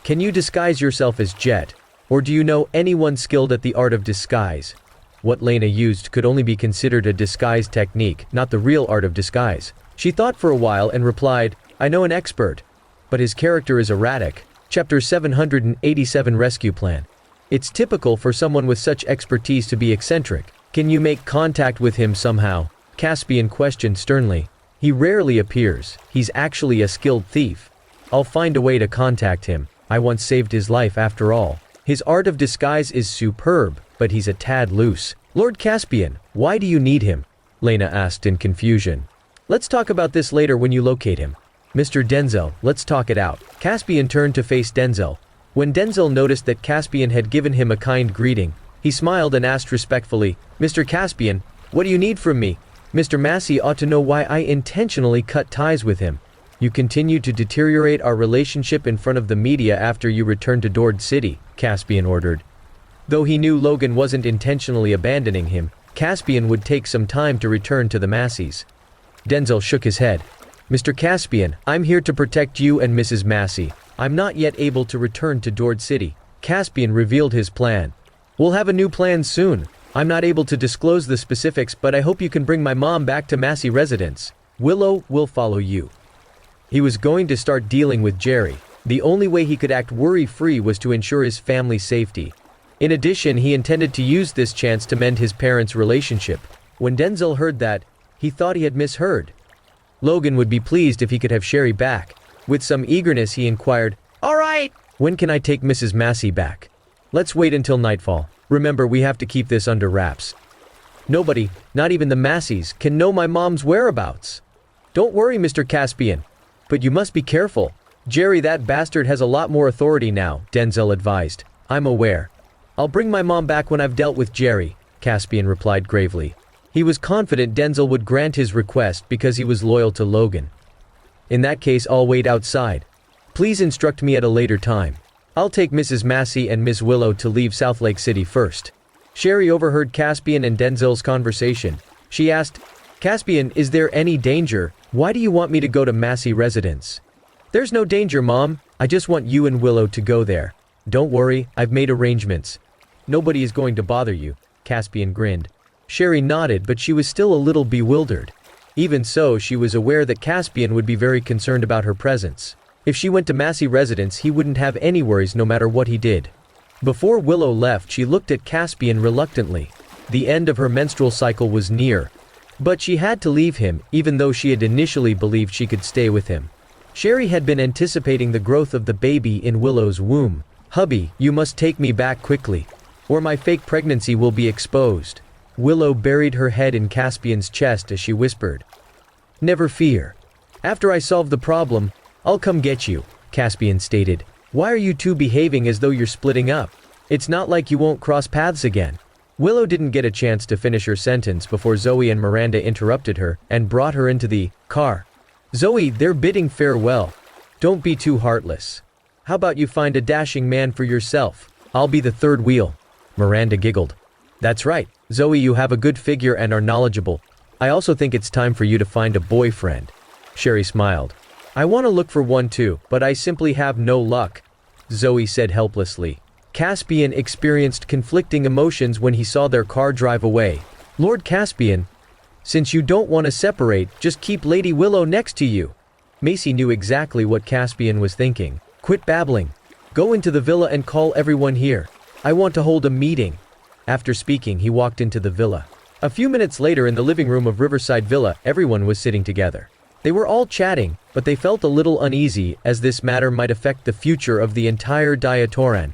"Can you disguise yourself as Jett? Or do you know anyone skilled at the art of disguise?" What Lena used could only be considered a disguise technique, not the real art of disguise. She thought for a while and replied, "I know an expert. But his character is erratic." Chapter 787 Rescue Plan. "It's typical for someone with such expertise to be eccentric. Can you make contact with him somehow?" Caspian questioned sternly. "He rarely appears. He's actually a skilled thief. I'll find a way to contact him. I once saved his life after all. His art of disguise is superb, but he's a tad loose." "Lord Caspian, why do you need him?" Lena asked in confusion. "Let's talk about this later when you locate him. Mr. Denzel, let's talk it out." Caspian turned to face Denzel. When Denzel noticed that Caspian had given him a kind greeting, he smiled and asked respectfully, "Mr. Caspian, what do you need from me?" "Mr. Massey ought to know why I intentionally cut ties with him. You continued to deteriorate our relationship in front of the media after you returned to Dord City," Caspian ordered. Though he knew Logan wasn't intentionally abandoning him, Caspian would take some time to return to the Masseys. Denzel shook his head. "Mr. Caspian, I'm here to protect you and Mrs. Massey. I'm not yet able to return to Dord City." Caspian revealed his plan. "We'll have a new plan soon. I'm not able to disclose the specifics, but I hope you can bring my mom back to Massey residence. Willow will follow you. He was going to start dealing with Jerry. The only way he could act worry-free was to ensure his family's safety. In addition, he intended to use this chance to mend his parents' relationship. When Denzel heard that, he thought he had misheard. Logan would be pleased if he could have Sherry back. With some eagerness, he inquired, "All right, when can I take Mrs. Massey back?" "Let's wait until nightfall. Remember, we have to keep this under wraps. Nobody, not even the Masseys, can know my mom's whereabouts." "Don't worry, Mr. Caspian. But you must be careful. Jerry, that bastard, has a lot more authority now," Denzel advised. "I'm aware. I'll bring my mom back when I've dealt with Jerry," Caspian replied gravely. He was confident Denzel would grant his request because he was loyal to Logan. "In that case, I'll wait outside. Please instruct me at a later time. I'll take Mrs. Massey and Miss Willow to leave South Lake City first." Sherry overheard Caspian and Denzel's conversation. She asked, "Caspian, is there any danger? Why do you want me to go to Massey residence?" "There's no danger, Mom. I just want you and Willow to go there. Don't worry, I've made arrangements. Nobody is going to bother you," Caspian grinned. Sherry nodded, but she was still a little bewildered. Even so, she was aware that Caspian would be very concerned about her presence. If she went to Massey residence, he wouldn't have any worries no matter what he did. Before Willow left, she looked at Caspian reluctantly. The end of her menstrual cycle was near. But she had to leave him, even though she had initially believed she could stay with him. Sherry had been anticipating the growth of the baby in Willow's womb. "Hubby, you must take me back quickly, or my fake pregnancy will be exposed." Willow buried her head in Caspian's chest as she whispered, "Never fear. After I solve the problem, I'll come get you," Caspian stated. "Why are you two behaving as though you're splitting up? It's not like you won't cross paths again." Willow didn't get a chance to finish her sentence before Zoe and Miranda interrupted her and brought her into the car. "Zoe, they're bidding farewell. Don't be too heartless. How about you find a dashing man for yourself? I'll be the third wheel." Miranda giggled. "That's right. Zoe, you have a good figure and are knowledgeable. I also think it's time for you to find a boyfriend." Sherry smiled. "I want to look for one too, but I simply have no luck," Zoe said helplessly. Caspian experienced conflicting emotions when he saw their car drive away. "Lord Caspian, since you don't want to separate, just keep Lady Willow next to you." Macy knew exactly what Caspian was thinking. "Quit babbling. Go into the villa and call everyone here. I want to hold a meeting." After speaking, he walked into the villa. A few minutes later, in the living room of Riverside Villa, everyone was sitting together. They were all chatting, but they felt a little uneasy as this matter might affect the future of the entire Diatoran.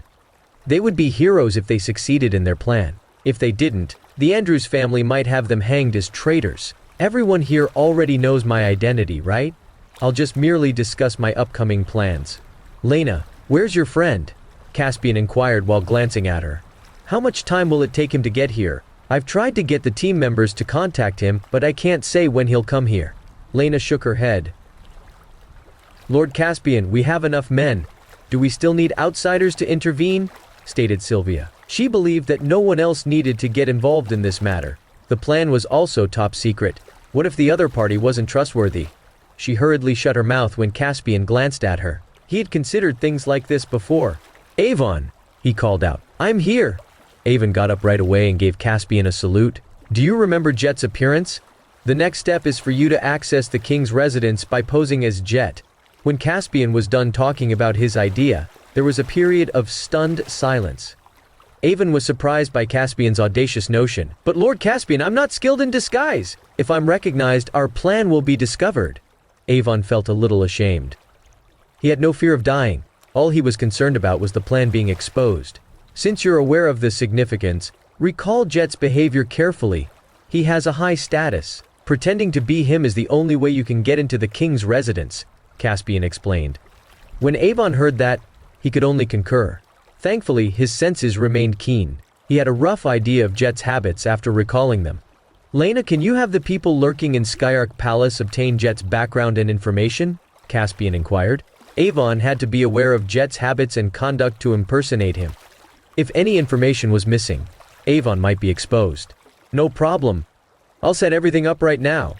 They would be heroes if they succeeded in their plan. If they didn't, the Andrews family might have them hanged as traitors. "Everyone here already knows my identity, right? I'll just merely discuss my upcoming plans." "Lena, where's your friend?" Caspian inquired while glancing at her. "How much time will it take him to get here? I've tried to get the team members to contact him, but I can't say when he'll come here." Lena shook her head. "Lord Caspian, we have enough men. Do we still need outsiders to intervene?" stated Sylvia. She believed that no one else needed to get involved in this matter. The plan was also top secret. What if the other party wasn't trustworthy? She hurriedly shut her mouth when Caspian glanced at her. He had considered things like this before. "Avon," he called out. "I'm here." Avon got up right away and gave Caspian a salute. "Do you remember Jett's appearance? The next step is for you to access the king's residence by posing as Jett." When Caspian was done talking about his idea, there was a period of stunned silence. Avon was surprised by Caspian's audacious notion. "But Lord Caspian, I'm not skilled in disguise. If I'm recognized, our plan will be discovered." Avon felt a little ashamed. He had no fear of dying. All he was concerned about was the plan being exposed. "Since you're aware of the significance, recall Jett's behavior carefully. He has a high status. Pretending to be him is the only way you can get into the king's residence," Caspian explained. When Avon heard that, he could only concur. Thankfully, his senses remained keen. He had a rough idea of Jett's habits after recalling them. "Lena, can you have the people lurking in Skyark Palace obtain Jett's background and information?" Caspian inquired. Avon had to be aware of Jett's habits and conduct to impersonate him. If any information was missing, Avon might be exposed. "No problem. I'll set everything up right now."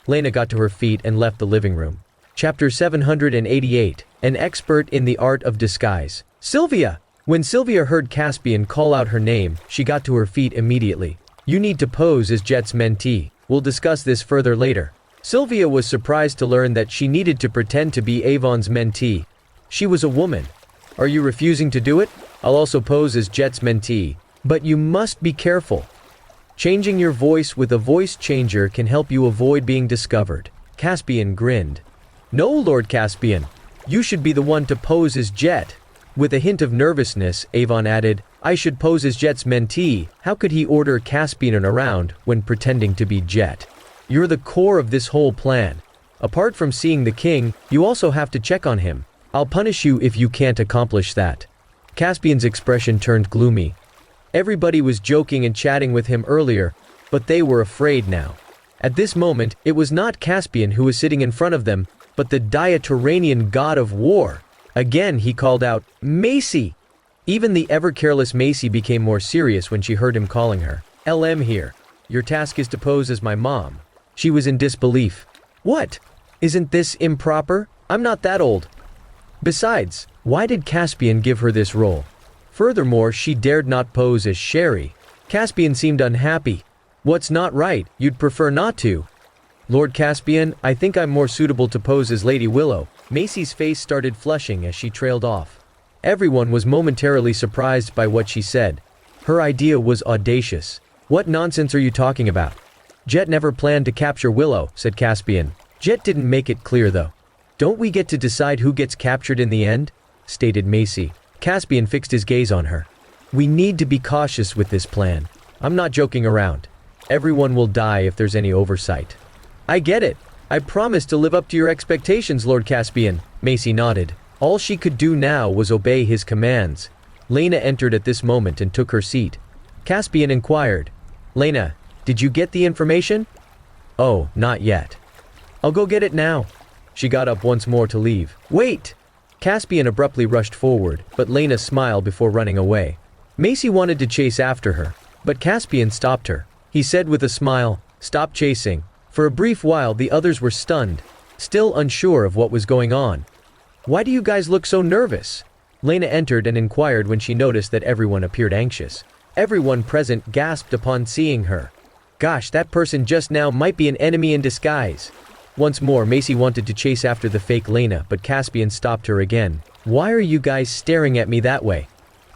Lena got to her feet and left the living room. Chapter 788, An Expert in the Art of Disguise. "Sylvia!" When Sylvia heard Caspian call out her name, she got to her feet immediately. You need to pose as Jett's mentee. We'll discuss this further later. Sylvia was surprised to learn that she needed to pretend to be Avon's mentee. She was a woman. Are you refusing to do it? I'll also pose as Jett's mentee. But you must be careful. Changing your voice with a voice changer can help you avoid being discovered. Caspian grinned. No, Lord Caspian. You should be the one to pose as Jett. With a hint of nervousness, Avon added, I should pose as Jett's mentee. How could he order Caspian around when pretending to be Jett? You're the core of this whole plan. Apart from seeing the king, you also have to check on him. I'll punish you if you can't accomplish that. Caspian's expression turned gloomy. Everybody was joking and chatting with him earlier, but they were afraid now. At this moment, it was not Caspian who was sitting in front of them, but the Diaturanian god of war. Again he called out, Macy! Even the ever-careless Macy became more serious when she heard him calling her. LM here. Your task is to pose as my mom. She was in disbelief. What? Isn't this improper? I'm not that old. Besides, why did Caspian give her this role? Furthermore, she dared not pose as Sherry. Caspian seemed unhappy. What's not right? You'd prefer not to. Lord Caspian, I think I'm more suitable to pose as Lady Willow. Macy's face started flushing as she trailed off. Everyone was momentarily surprised by what she said. Her idea was audacious. What nonsense are you talking about? Jett never planned to capture Willow, said Caspian. Jett didn't make it clear though. Don't we get to decide who gets captured in the end? Stated Macy. Caspian fixed his gaze on her. We need to be cautious with this plan. I'm not joking around. Everyone will die if there's any oversight. I get it. I promise to live up to your expectations, Lord Caspian. Macy nodded. All she could do now was obey his commands. Lena entered at this moment and took her seat. Caspian inquired. Lena, did you get the information? Oh, not yet. I'll go get it now. She got up once more to leave. Wait! Caspian abruptly rushed forward, but Lena smiled before running away. Macy wanted to chase after her, but Caspian stopped her. He said with a smile, Stop chasing. For a brief while the others were stunned, still unsure of what was going on. Why do you guys look so nervous? Lena entered and inquired when she noticed that everyone appeared anxious. Everyone present gasped upon seeing her. Gosh, that person just now might be an enemy in disguise. Once more, Macy wanted to chase after the fake Lena, but Caspian stopped her again. Why are you guys staring at me that way?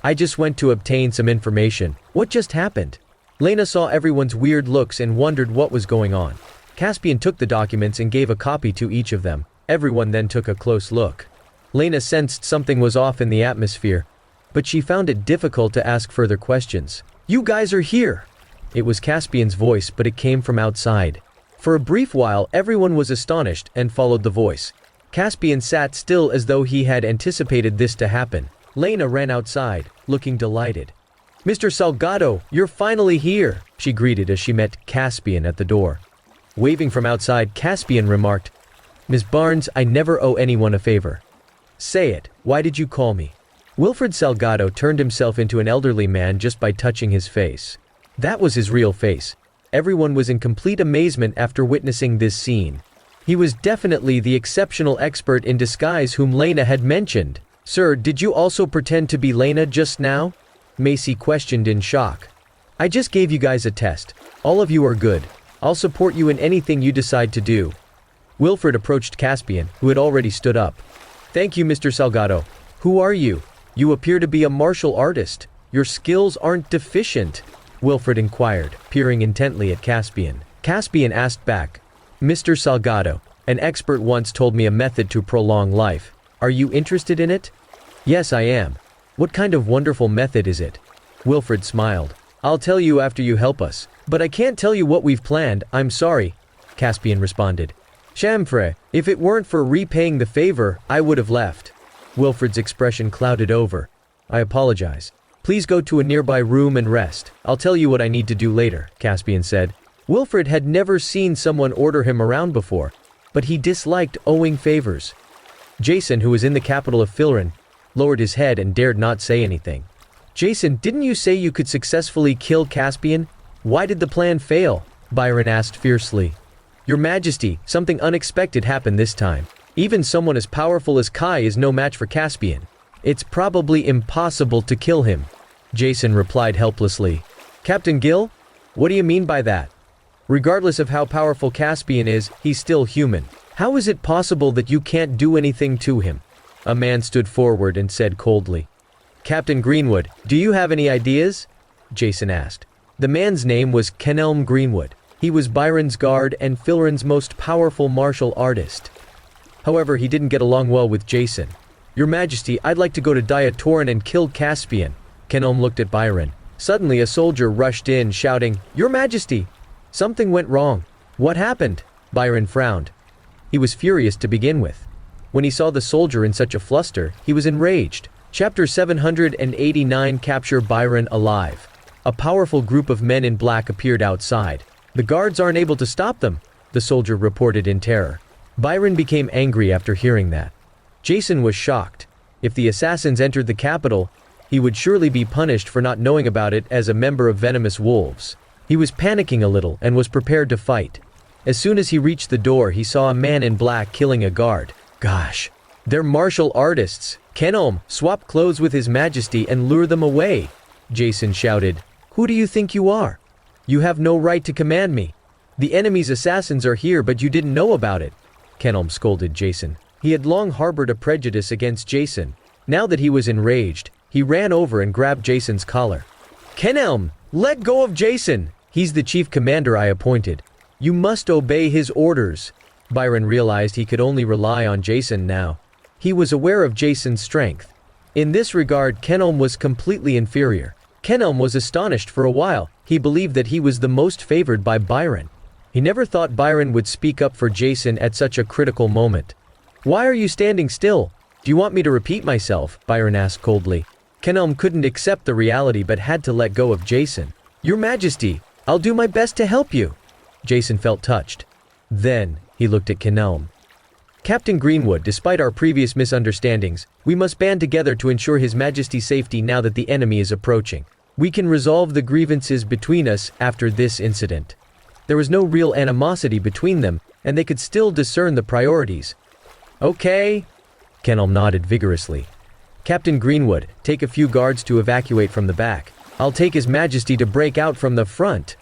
I just went to obtain some information. What just happened? Lena saw everyone's weird looks and wondered what was going on. Caspian took the documents and gave a copy to each of them. Everyone then took a close look. Lena sensed something was off in the atmosphere, but she found it difficult to ask further questions. You guys are here! It was Caspian's voice, but it came from outside. For a brief while, everyone was astonished and followed the voice. Caspian sat still as though he had anticipated this to happen. Lena ran outside, looking delighted. Mr. Salgado, you're finally here, she greeted as she met Caspian at the door. Waving from outside, Caspian remarked, Miss Barnes, I never owe anyone a favor. Say it, why did you call me? Wilfred Salgado turned himself into an elderly man just by touching his face. That was his real face. Everyone was in complete amazement after witnessing this scene. He was definitely the exceptional expert in disguise whom Lena had mentioned. Sir, did you also pretend to be Lena just now? Macy questioned in shock. I just gave you guys a test. All of you are good. I'll support you in anything you decide to do. Wilfred approached Caspian, who had already stood up. Thank you, Mr. Salgado. Who are you? You appear to be a martial artist. Your skills aren't deficient, Wilfred inquired, peering intently at Caspian. Caspian asked back, Mr. Salgado, an expert once told me a method to prolong life. Are you interested in it? Yes, I am. What kind of wonderful method is it? Wilfred smiled. I'll tell you after you help us. But I can't tell you what we've planned, I'm sorry, Caspian responded. Chamfre, if it weren't for repaying the favor, I would have left. Wilfred's expression clouded over. I apologize. Please go to a nearby room and rest. I'll tell you what I need to do later, Caspian said. Wilfred had never seen someone order him around before, but he disliked owing favors. Jason, who was in the capital of Filren, lowered his head and dared not say anything. Jason, didn't you say you could successfully kill Caspian? Why did the plan fail? Byron asked fiercely. Your Majesty, something unexpected happened this time. Even someone as powerful as Kai is no match for Caspian. It's probably impossible to kill him, Jason replied helplessly. Captain Gill? What do you mean by that? Regardless of how powerful Caspian is, he's still human. How is it possible that you can't do anything to him? A man stood forward and said coldly. Captain Greenwood, do you have any ideas? Jason asked. The man's name was Kenelm Greenwood. He was Byron's guard and Filren's most powerful martial artist. However, he didn't get along well with Jason. Your Majesty, I'd like to go to Diatoran and kill Caspian. Kenelm looked at Byron. Suddenly a soldier rushed in, shouting, Your Majesty! Something went wrong. What happened? Byron frowned. He was furious to begin with. When he saw the soldier in such a fluster, he was enraged. Chapter 789 Capture Byron alive. A powerful group of men in black appeared outside. The guards aren't able to stop them, the soldier reported in terror. Byron became angry after hearing that. Jason was shocked. If the assassins entered the capital, he would surely be punished for not knowing about it as a member of Venomous Wolves. He was panicking a little and was prepared to fight. As soon as he reached the door, he saw a man in black killing a guard. Gosh, they're martial artists. Kenelm, swap clothes with His Majesty and lure them away. Jason shouted. Who do you think you are? You have no right to command me. The enemy's assassins are here, but you didn't know about it. Kenelm scolded Jason. He had long harbored a prejudice against Jason. Now that he was enraged, he ran over and grabbed Jason's collar. Kenelm, let go of Jason! He's the chief commander I appointed. You must obey his orders. Byron realized he could only rely on Jason now. He was aware of Jason's strength. In this regard, Kenelm was completely inferior. Kenelm was astonished for a while. He believed that he was the most favored by Byron. He never thought Byron would speak up for Jason at such a critical moment. Why are you standing still? Do you want me to repeat myself? Byron asked coldly. Kenelm couldn't accept the reality but had to let go of Jason. Your Majesty, I'll do my best to help you. Jason felt touched. Then, he looked at Kenelm. Captain Greenwood, despite our previous misunderstandings, we must band together to ensure His Majesty's safety now that the enemy is approaching. We can resolve the grievances between us after this incident. There was no real animosity between them, and they could still discern the priorities. Okay. Kenelm nodded vigorously. Captain Greenwood, take a few guards to evacuate from the back. I'll take His Majesty to break out from the front.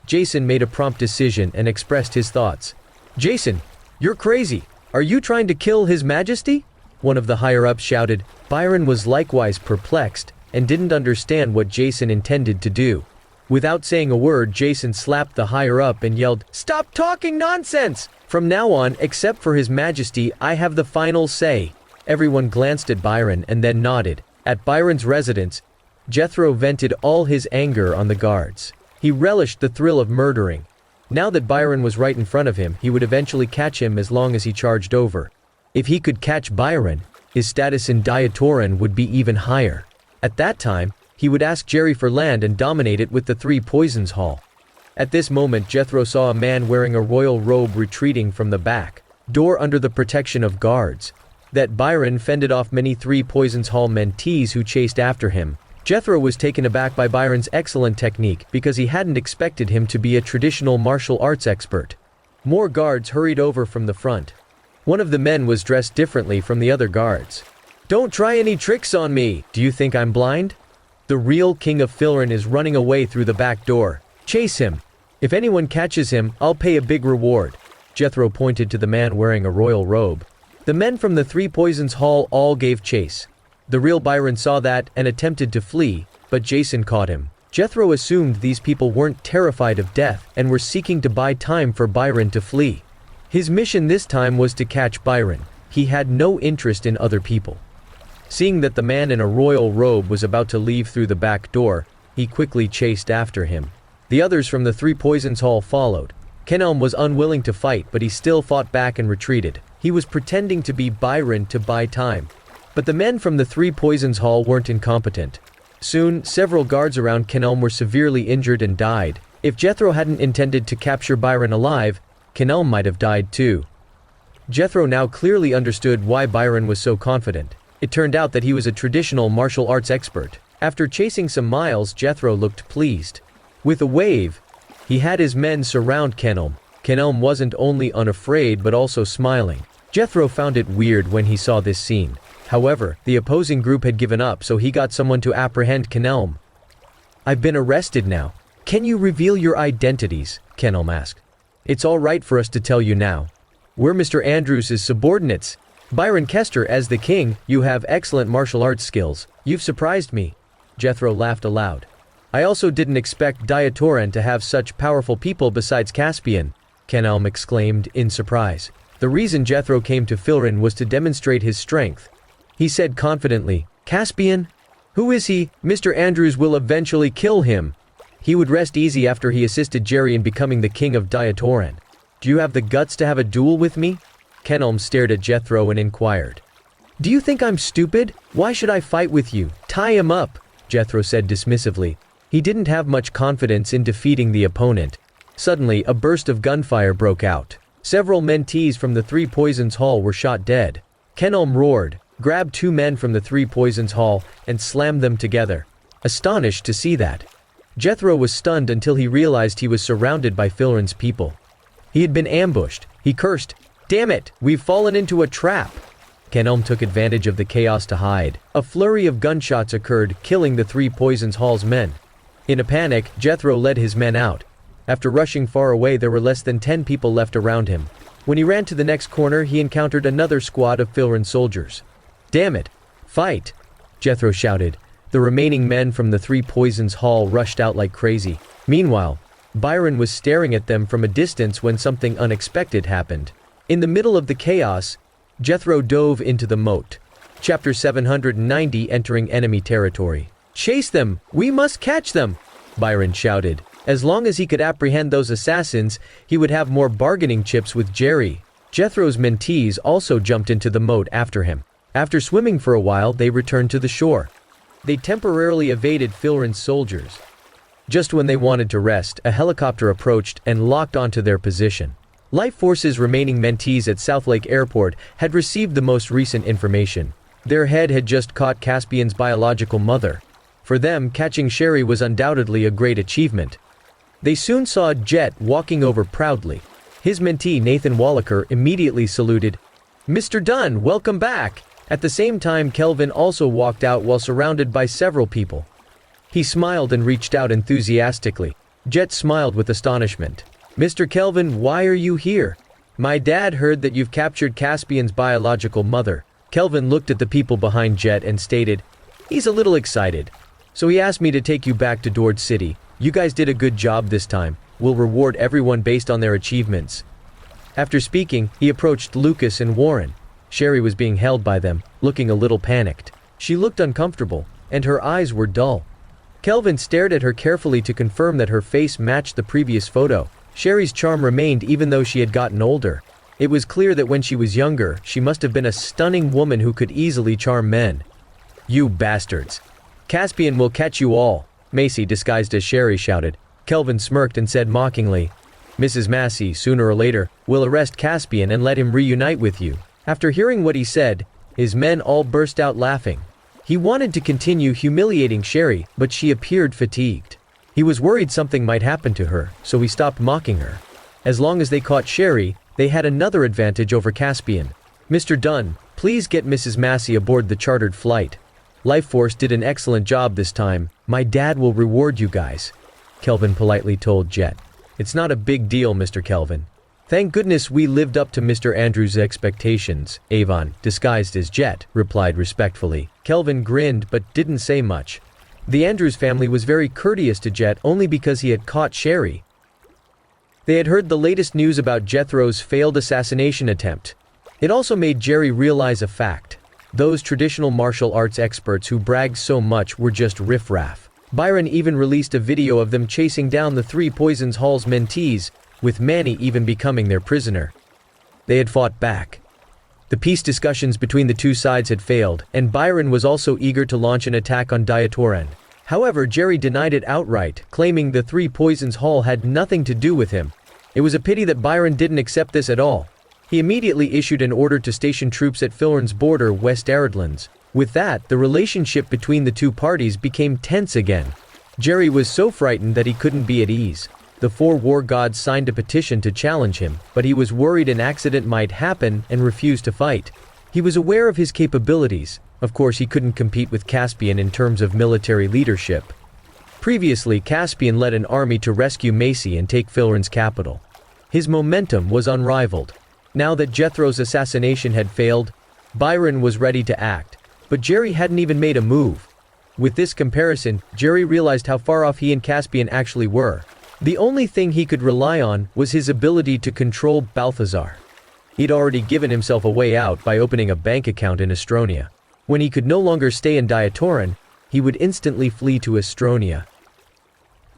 Jason made a prompt decision and expressed his thoughts. Jason, you're crazy. Are you trying to kill His Majesty? One of the higher-ups shouted. Byron was likewise perplexed and didn't understand what Jason intended to do. Without saying a word, Jason slapped the higher-up and yelled, Stop talking nonsense! From now on, except for His Majesty, I have the final say. Everyone glanced at Byron and then nodded. At Byron's residence, Jethro vented all his anger on the guards. He relished the thrill of murdering. Now that Byron was right in front of him, he would eventually catch him as long as he charged over. If he could catch Byron, his status in Diatoran would be even higher. At that time, he would ask Jerry for land and dominate it with the Three Poisons Hall. At this moment, Jethro saw a man wearing a royal robe retreating from the back door under the protection of guards. That Byron fended off many Three Poisons Hall mentees who chased after him. Jethro was taken aback by Byron's excellent technique because he hadn't expected him to be a traditional martial arts expert. More guards hurried over from the front. One of the men was dressed differently from the other guards. Don't try any tricks on me! Do you think I'm blind? The real King of Filren is running away through the back door. Chase him! If anyone catches him, I'll pay a big reward. Jethro pointed to the man wearing a royal robe. The men from the Three Poisons Hall all gave chase. The real Byron saw that and attempted to flee, but Jason caught him. Jethro assumed these people weren't terrified of death and were seeking to buy time for Byron to flee. His mission this time was to catch Byron. He had no interest in other people. Seeing that the man in a royal robe was about to leave through the back door, he quickly chased after him. The others from the Three Poisons Hall followed. Kenelm was unwilling to fight, but he still fought back and retreated. He was pretending to be Byron to buy time. But the men from the Three Poisons Hall weren't incompetent. Soon, several guards around Kenelm were severely injured and died. If Jethro hadn't intended to capture Byron alive, Kenelm might have died too. Jethro now clearly understood why Byron was so confident. It turned out that he was a traditional martial arts expert. After chasing some miles, Jethro looked pleased. With a wave, he had his men surround Kenelm. Kenelm wasn't only unafraid but also smiling. Jethro found it weird when he saw this scene. However, the opposing group had given up, so he got someone to apprehend Kenelm. I've been arrested now. Can you reveal your identities? Kenelm asked. It's all right for us to tell you now. We're Mr. Andrews' subordinates. Byron Kester as the king. You have excellent martial arts skills. You've surprised me. Jethro laughed aloud. I also didn't expect Diatoran to have such powerful people besides Caspian, Kenelm exclaimed in surprise. The reason Jethro came to Filrin was to demonstrate his strength. He said confidently, Caspian? Who is he? Mr. Andrews will eventually kill him. He would rest easy after he assisted Jerry in becoming the king of Diatoran. Do you have the guts to have a duel with me? Kenelm stared at Jethro and inquired. Do you think I'm stupid? Why should I fight with you? Tie him up, Jethro said dismissively. He didn't have much confidence in defeating the opponent. Suddenly, a burst of gunfire broke out. Several mentees from the Three Poisons Hall were shot dead. Kenelm roared, grabbed 2 men from the Three Poisons Hall, and slammed them together. Astonished to see that. Jethro was stunned until he realized he was surrounded by Filrin's people. He had been ambushed. He cursed, Damn it, we've fallen into a trap. Kenelm took advantage of the chaos to hide. A flurry of gunshots occurred, killing the Three Poisons Hall's men. In a panic, Jethro led his men out. After rushing far away, there were less than 10 people left around him. When he ran to the next corner, he encountered another squad of Filrin soldiers. Damn it! Fight! Jethro shouted. The remaining men from the Three Poisons Hall rushed out like crazy. Meanwhile, Byron was staring at them from a distance when something unexpected happened. In the middle of the chaos, Jethro dove into the moat. Chapter 790, Entering Enemy Territory. Chase them! We must catch them! Byron shouted. As long as he could apprehend those assassins, he would have more bargaining chips with Jerry. Jethro's mentees also jumped into the moat after him. After swimming for a while, they returned to the shore. They temporarily evaded Filrin's soldiers. Just when they wanted to rest, a helicopter approached and locked onto their position. Life Force's remaining mentees at Southlake Airport had received the most recent information. Their head had just caught Caspian's biological mother. For them, catching Sherry was undoubtedly a great achievement. They soon saw Jett walking over proudly. His mentee Nathan Wallaker immediately saluted, Mr. Dunn, welcome back! At the same time, Kelvin also walked out while surrounded by several people. He smiled and reached out enthusiastically. Jett smiled with astonishment. Mr. Kelvin, why are you here? My dad heard that you've captured Caspian's biological mother. Kelvin looked at the people behind Jett and stated, he's a little excited. So he asked me to take you back to Dord City. You guys did a good job this time. We'll reward everyone based on their achievements. After speaking, he approached Lucas and Warren. Sherry was being held by them, looking a little panicked. She looked uncomfortable, and her eyes were dull. Kelvin stared at her carefully to confirm that her face matched the previous photo. Sherry's charm remained even though she had gotten older. It was clear that when she was younger, she must have been a stunning woman who could easily charm men. You bastards! Caspian will catch you all, Macy disguised as Sherry shouted. Kelvin smirked and said mockingly, Mrs. Massey, sooner or later, will arrest Caspian and let him reunite with you. After hearing what he said, his men all burst out laughing. He wanted to continue humiliating Sherry, but she appeared fatigued. He was worried something might happen to her, so he stopped mocking her. As long as they caught Sherry, they had another advantage over Caspian. Mr. Dunn, please get Mrs. Massey aboard the chartered flight. Life Force did an excellent job this time. My dad will reward you guys, Kelvin politely told Jett. It's not a big deal, Mr. Kelvin. Thank goodness we lived up to Mr. Andrews' expectations, Avon, disguised as Jett, replied respectfully. Kelvin grinned but didn't say much. The Andrews family was very courteous to Jett only because he had caught Sherry. They had heard the latest news about Jethro's failed assassination attempt. It also made Jerry realize a fact. Those traditional martial arts experts who bragged so much were just riffraff. Byron even released a video of them chasing down the Three Poisons Hall's mentees, with Manny even becoming their prisoner. They had fought back. The peace discussions between the two sides had failed, and Byron was also eager to launch an attack on Diatoran. However, Jerry denied it outright, claiming the Three Poisons Hall had nothing to do with him. It was a pity that Byron didn't accept this at all. He immediately issued an order to station troops at Filrin's border, West Aridlands. With that, the relationship between the two parties became tense again. Jerry was so frightened that he couldn't be at ease. The 4 war gods signed a petition to challenge him, but he was worried an accident might happen and refused to fight. He was aware of his capabilities. Of course, he couldn't compete with Caspian in terms of military leadership. Previously, Caspian led an army to rescue Macy and take Filren's capital. His momentum was unrivaled. Now that Jethro's assassination had failed, Byron was ready to act, but Jerry hadn't even made a move. With this comparison, Jerry realized how far off he and Caspian actually were. The only thing he could rely on was his ability to control Balthazar. He'd already given himself a way out by opening a bank account in Estronia. When he could no longer stay in Diatoran, he would instantly flee to Estronia.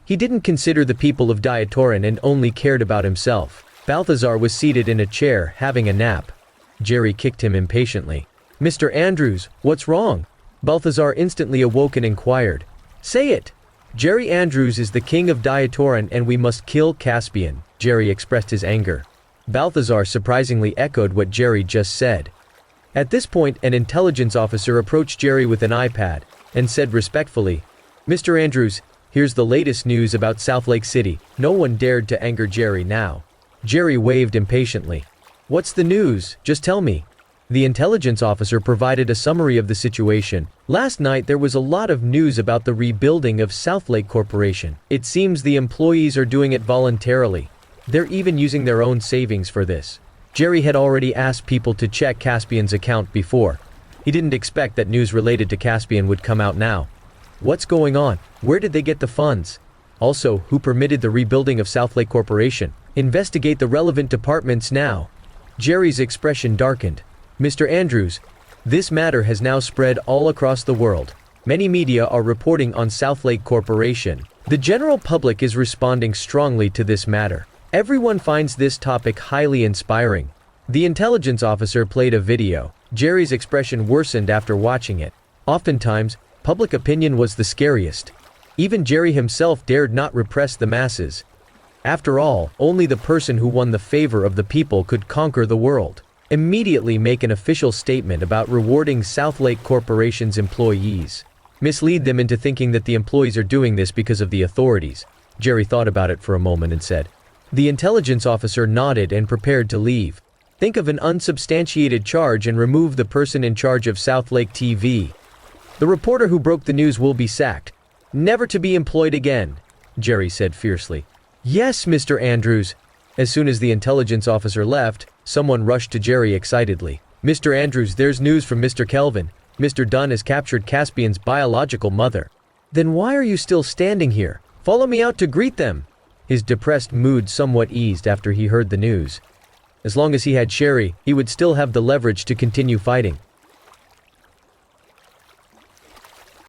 He didn't consider the people of Diatoran and only cared about himself. Balthazar was seated in a chair, having a nap. Jerry kicked him impatiently. "Mr. Andrews, what's wrong?" Balthazar instantly awoke and inquired. "Say it!" "Jerry Andrews is the king of Diatoran and we must kill Caspian." Jerry expressed his anger. Balthazar surprisingly echoed what Jerry just said. At this point, an intelligence officer approached Jerry with an iPad and said respectfully, "Mr. Andrews, here's the latest news about South Lake City." No one dared to anger Jerry now. Jerry waved impatiently. "What's the news? Just tell me." The intelligence officer provided a summary of the situation. Last night there was a lot of news about the rebuilding of South Lake Corporation. It seems the employees are doing it voluntarily. They're even using their own savings for this. Jerry had already asked people to check Caspian's account before. He didn't expect that news related to Caspian would come out now. What's going on? Where did they get the funds? Also, who permitted the rebuilding of South Lake Corporation? Investigate the relevant departments now. Jerry's expression darkened. "Mr. Andrews, this matter has now spread all across the world. Many media are reporting on South Lake Corporation. The general public is responding strongly to this matter. Everyone finds this topic highly inspiring." The intelligence officer played a video. Jerry's expression worsened after watching it. Oftentimes, public opinion was the scariest. Even Jerry himself dared not repress the masses. After all, only the person who won the favor of the people could conquer the world. Immediately make an official statement about rewarding South Lake Corporation's employees. Mislead them into thinking that the employees are doing this because of the authorities. Jerry thought about it for a moment and said. The intelligence officer nodded and prepared to leave. Think of an unsubstantiated charge and remove the person in charge of South Lake TV. The reporter who broke the news will be sacked. Never to be employed again, Jerry said fiercely. Yes, Mr. Andrews. As soon as the intelligence officer left, someone rushed to Jerry excitedly. Mr. Andrews, there's news from Mr. Kelvin. Mr. Dunn has captured Caspian's biological mother. Then why are you still standing here? Follow me out to greet them. His depressed mood somewhat eased after he heard the news. As long as he had Sherry, he would still have the leverage to continue fighting.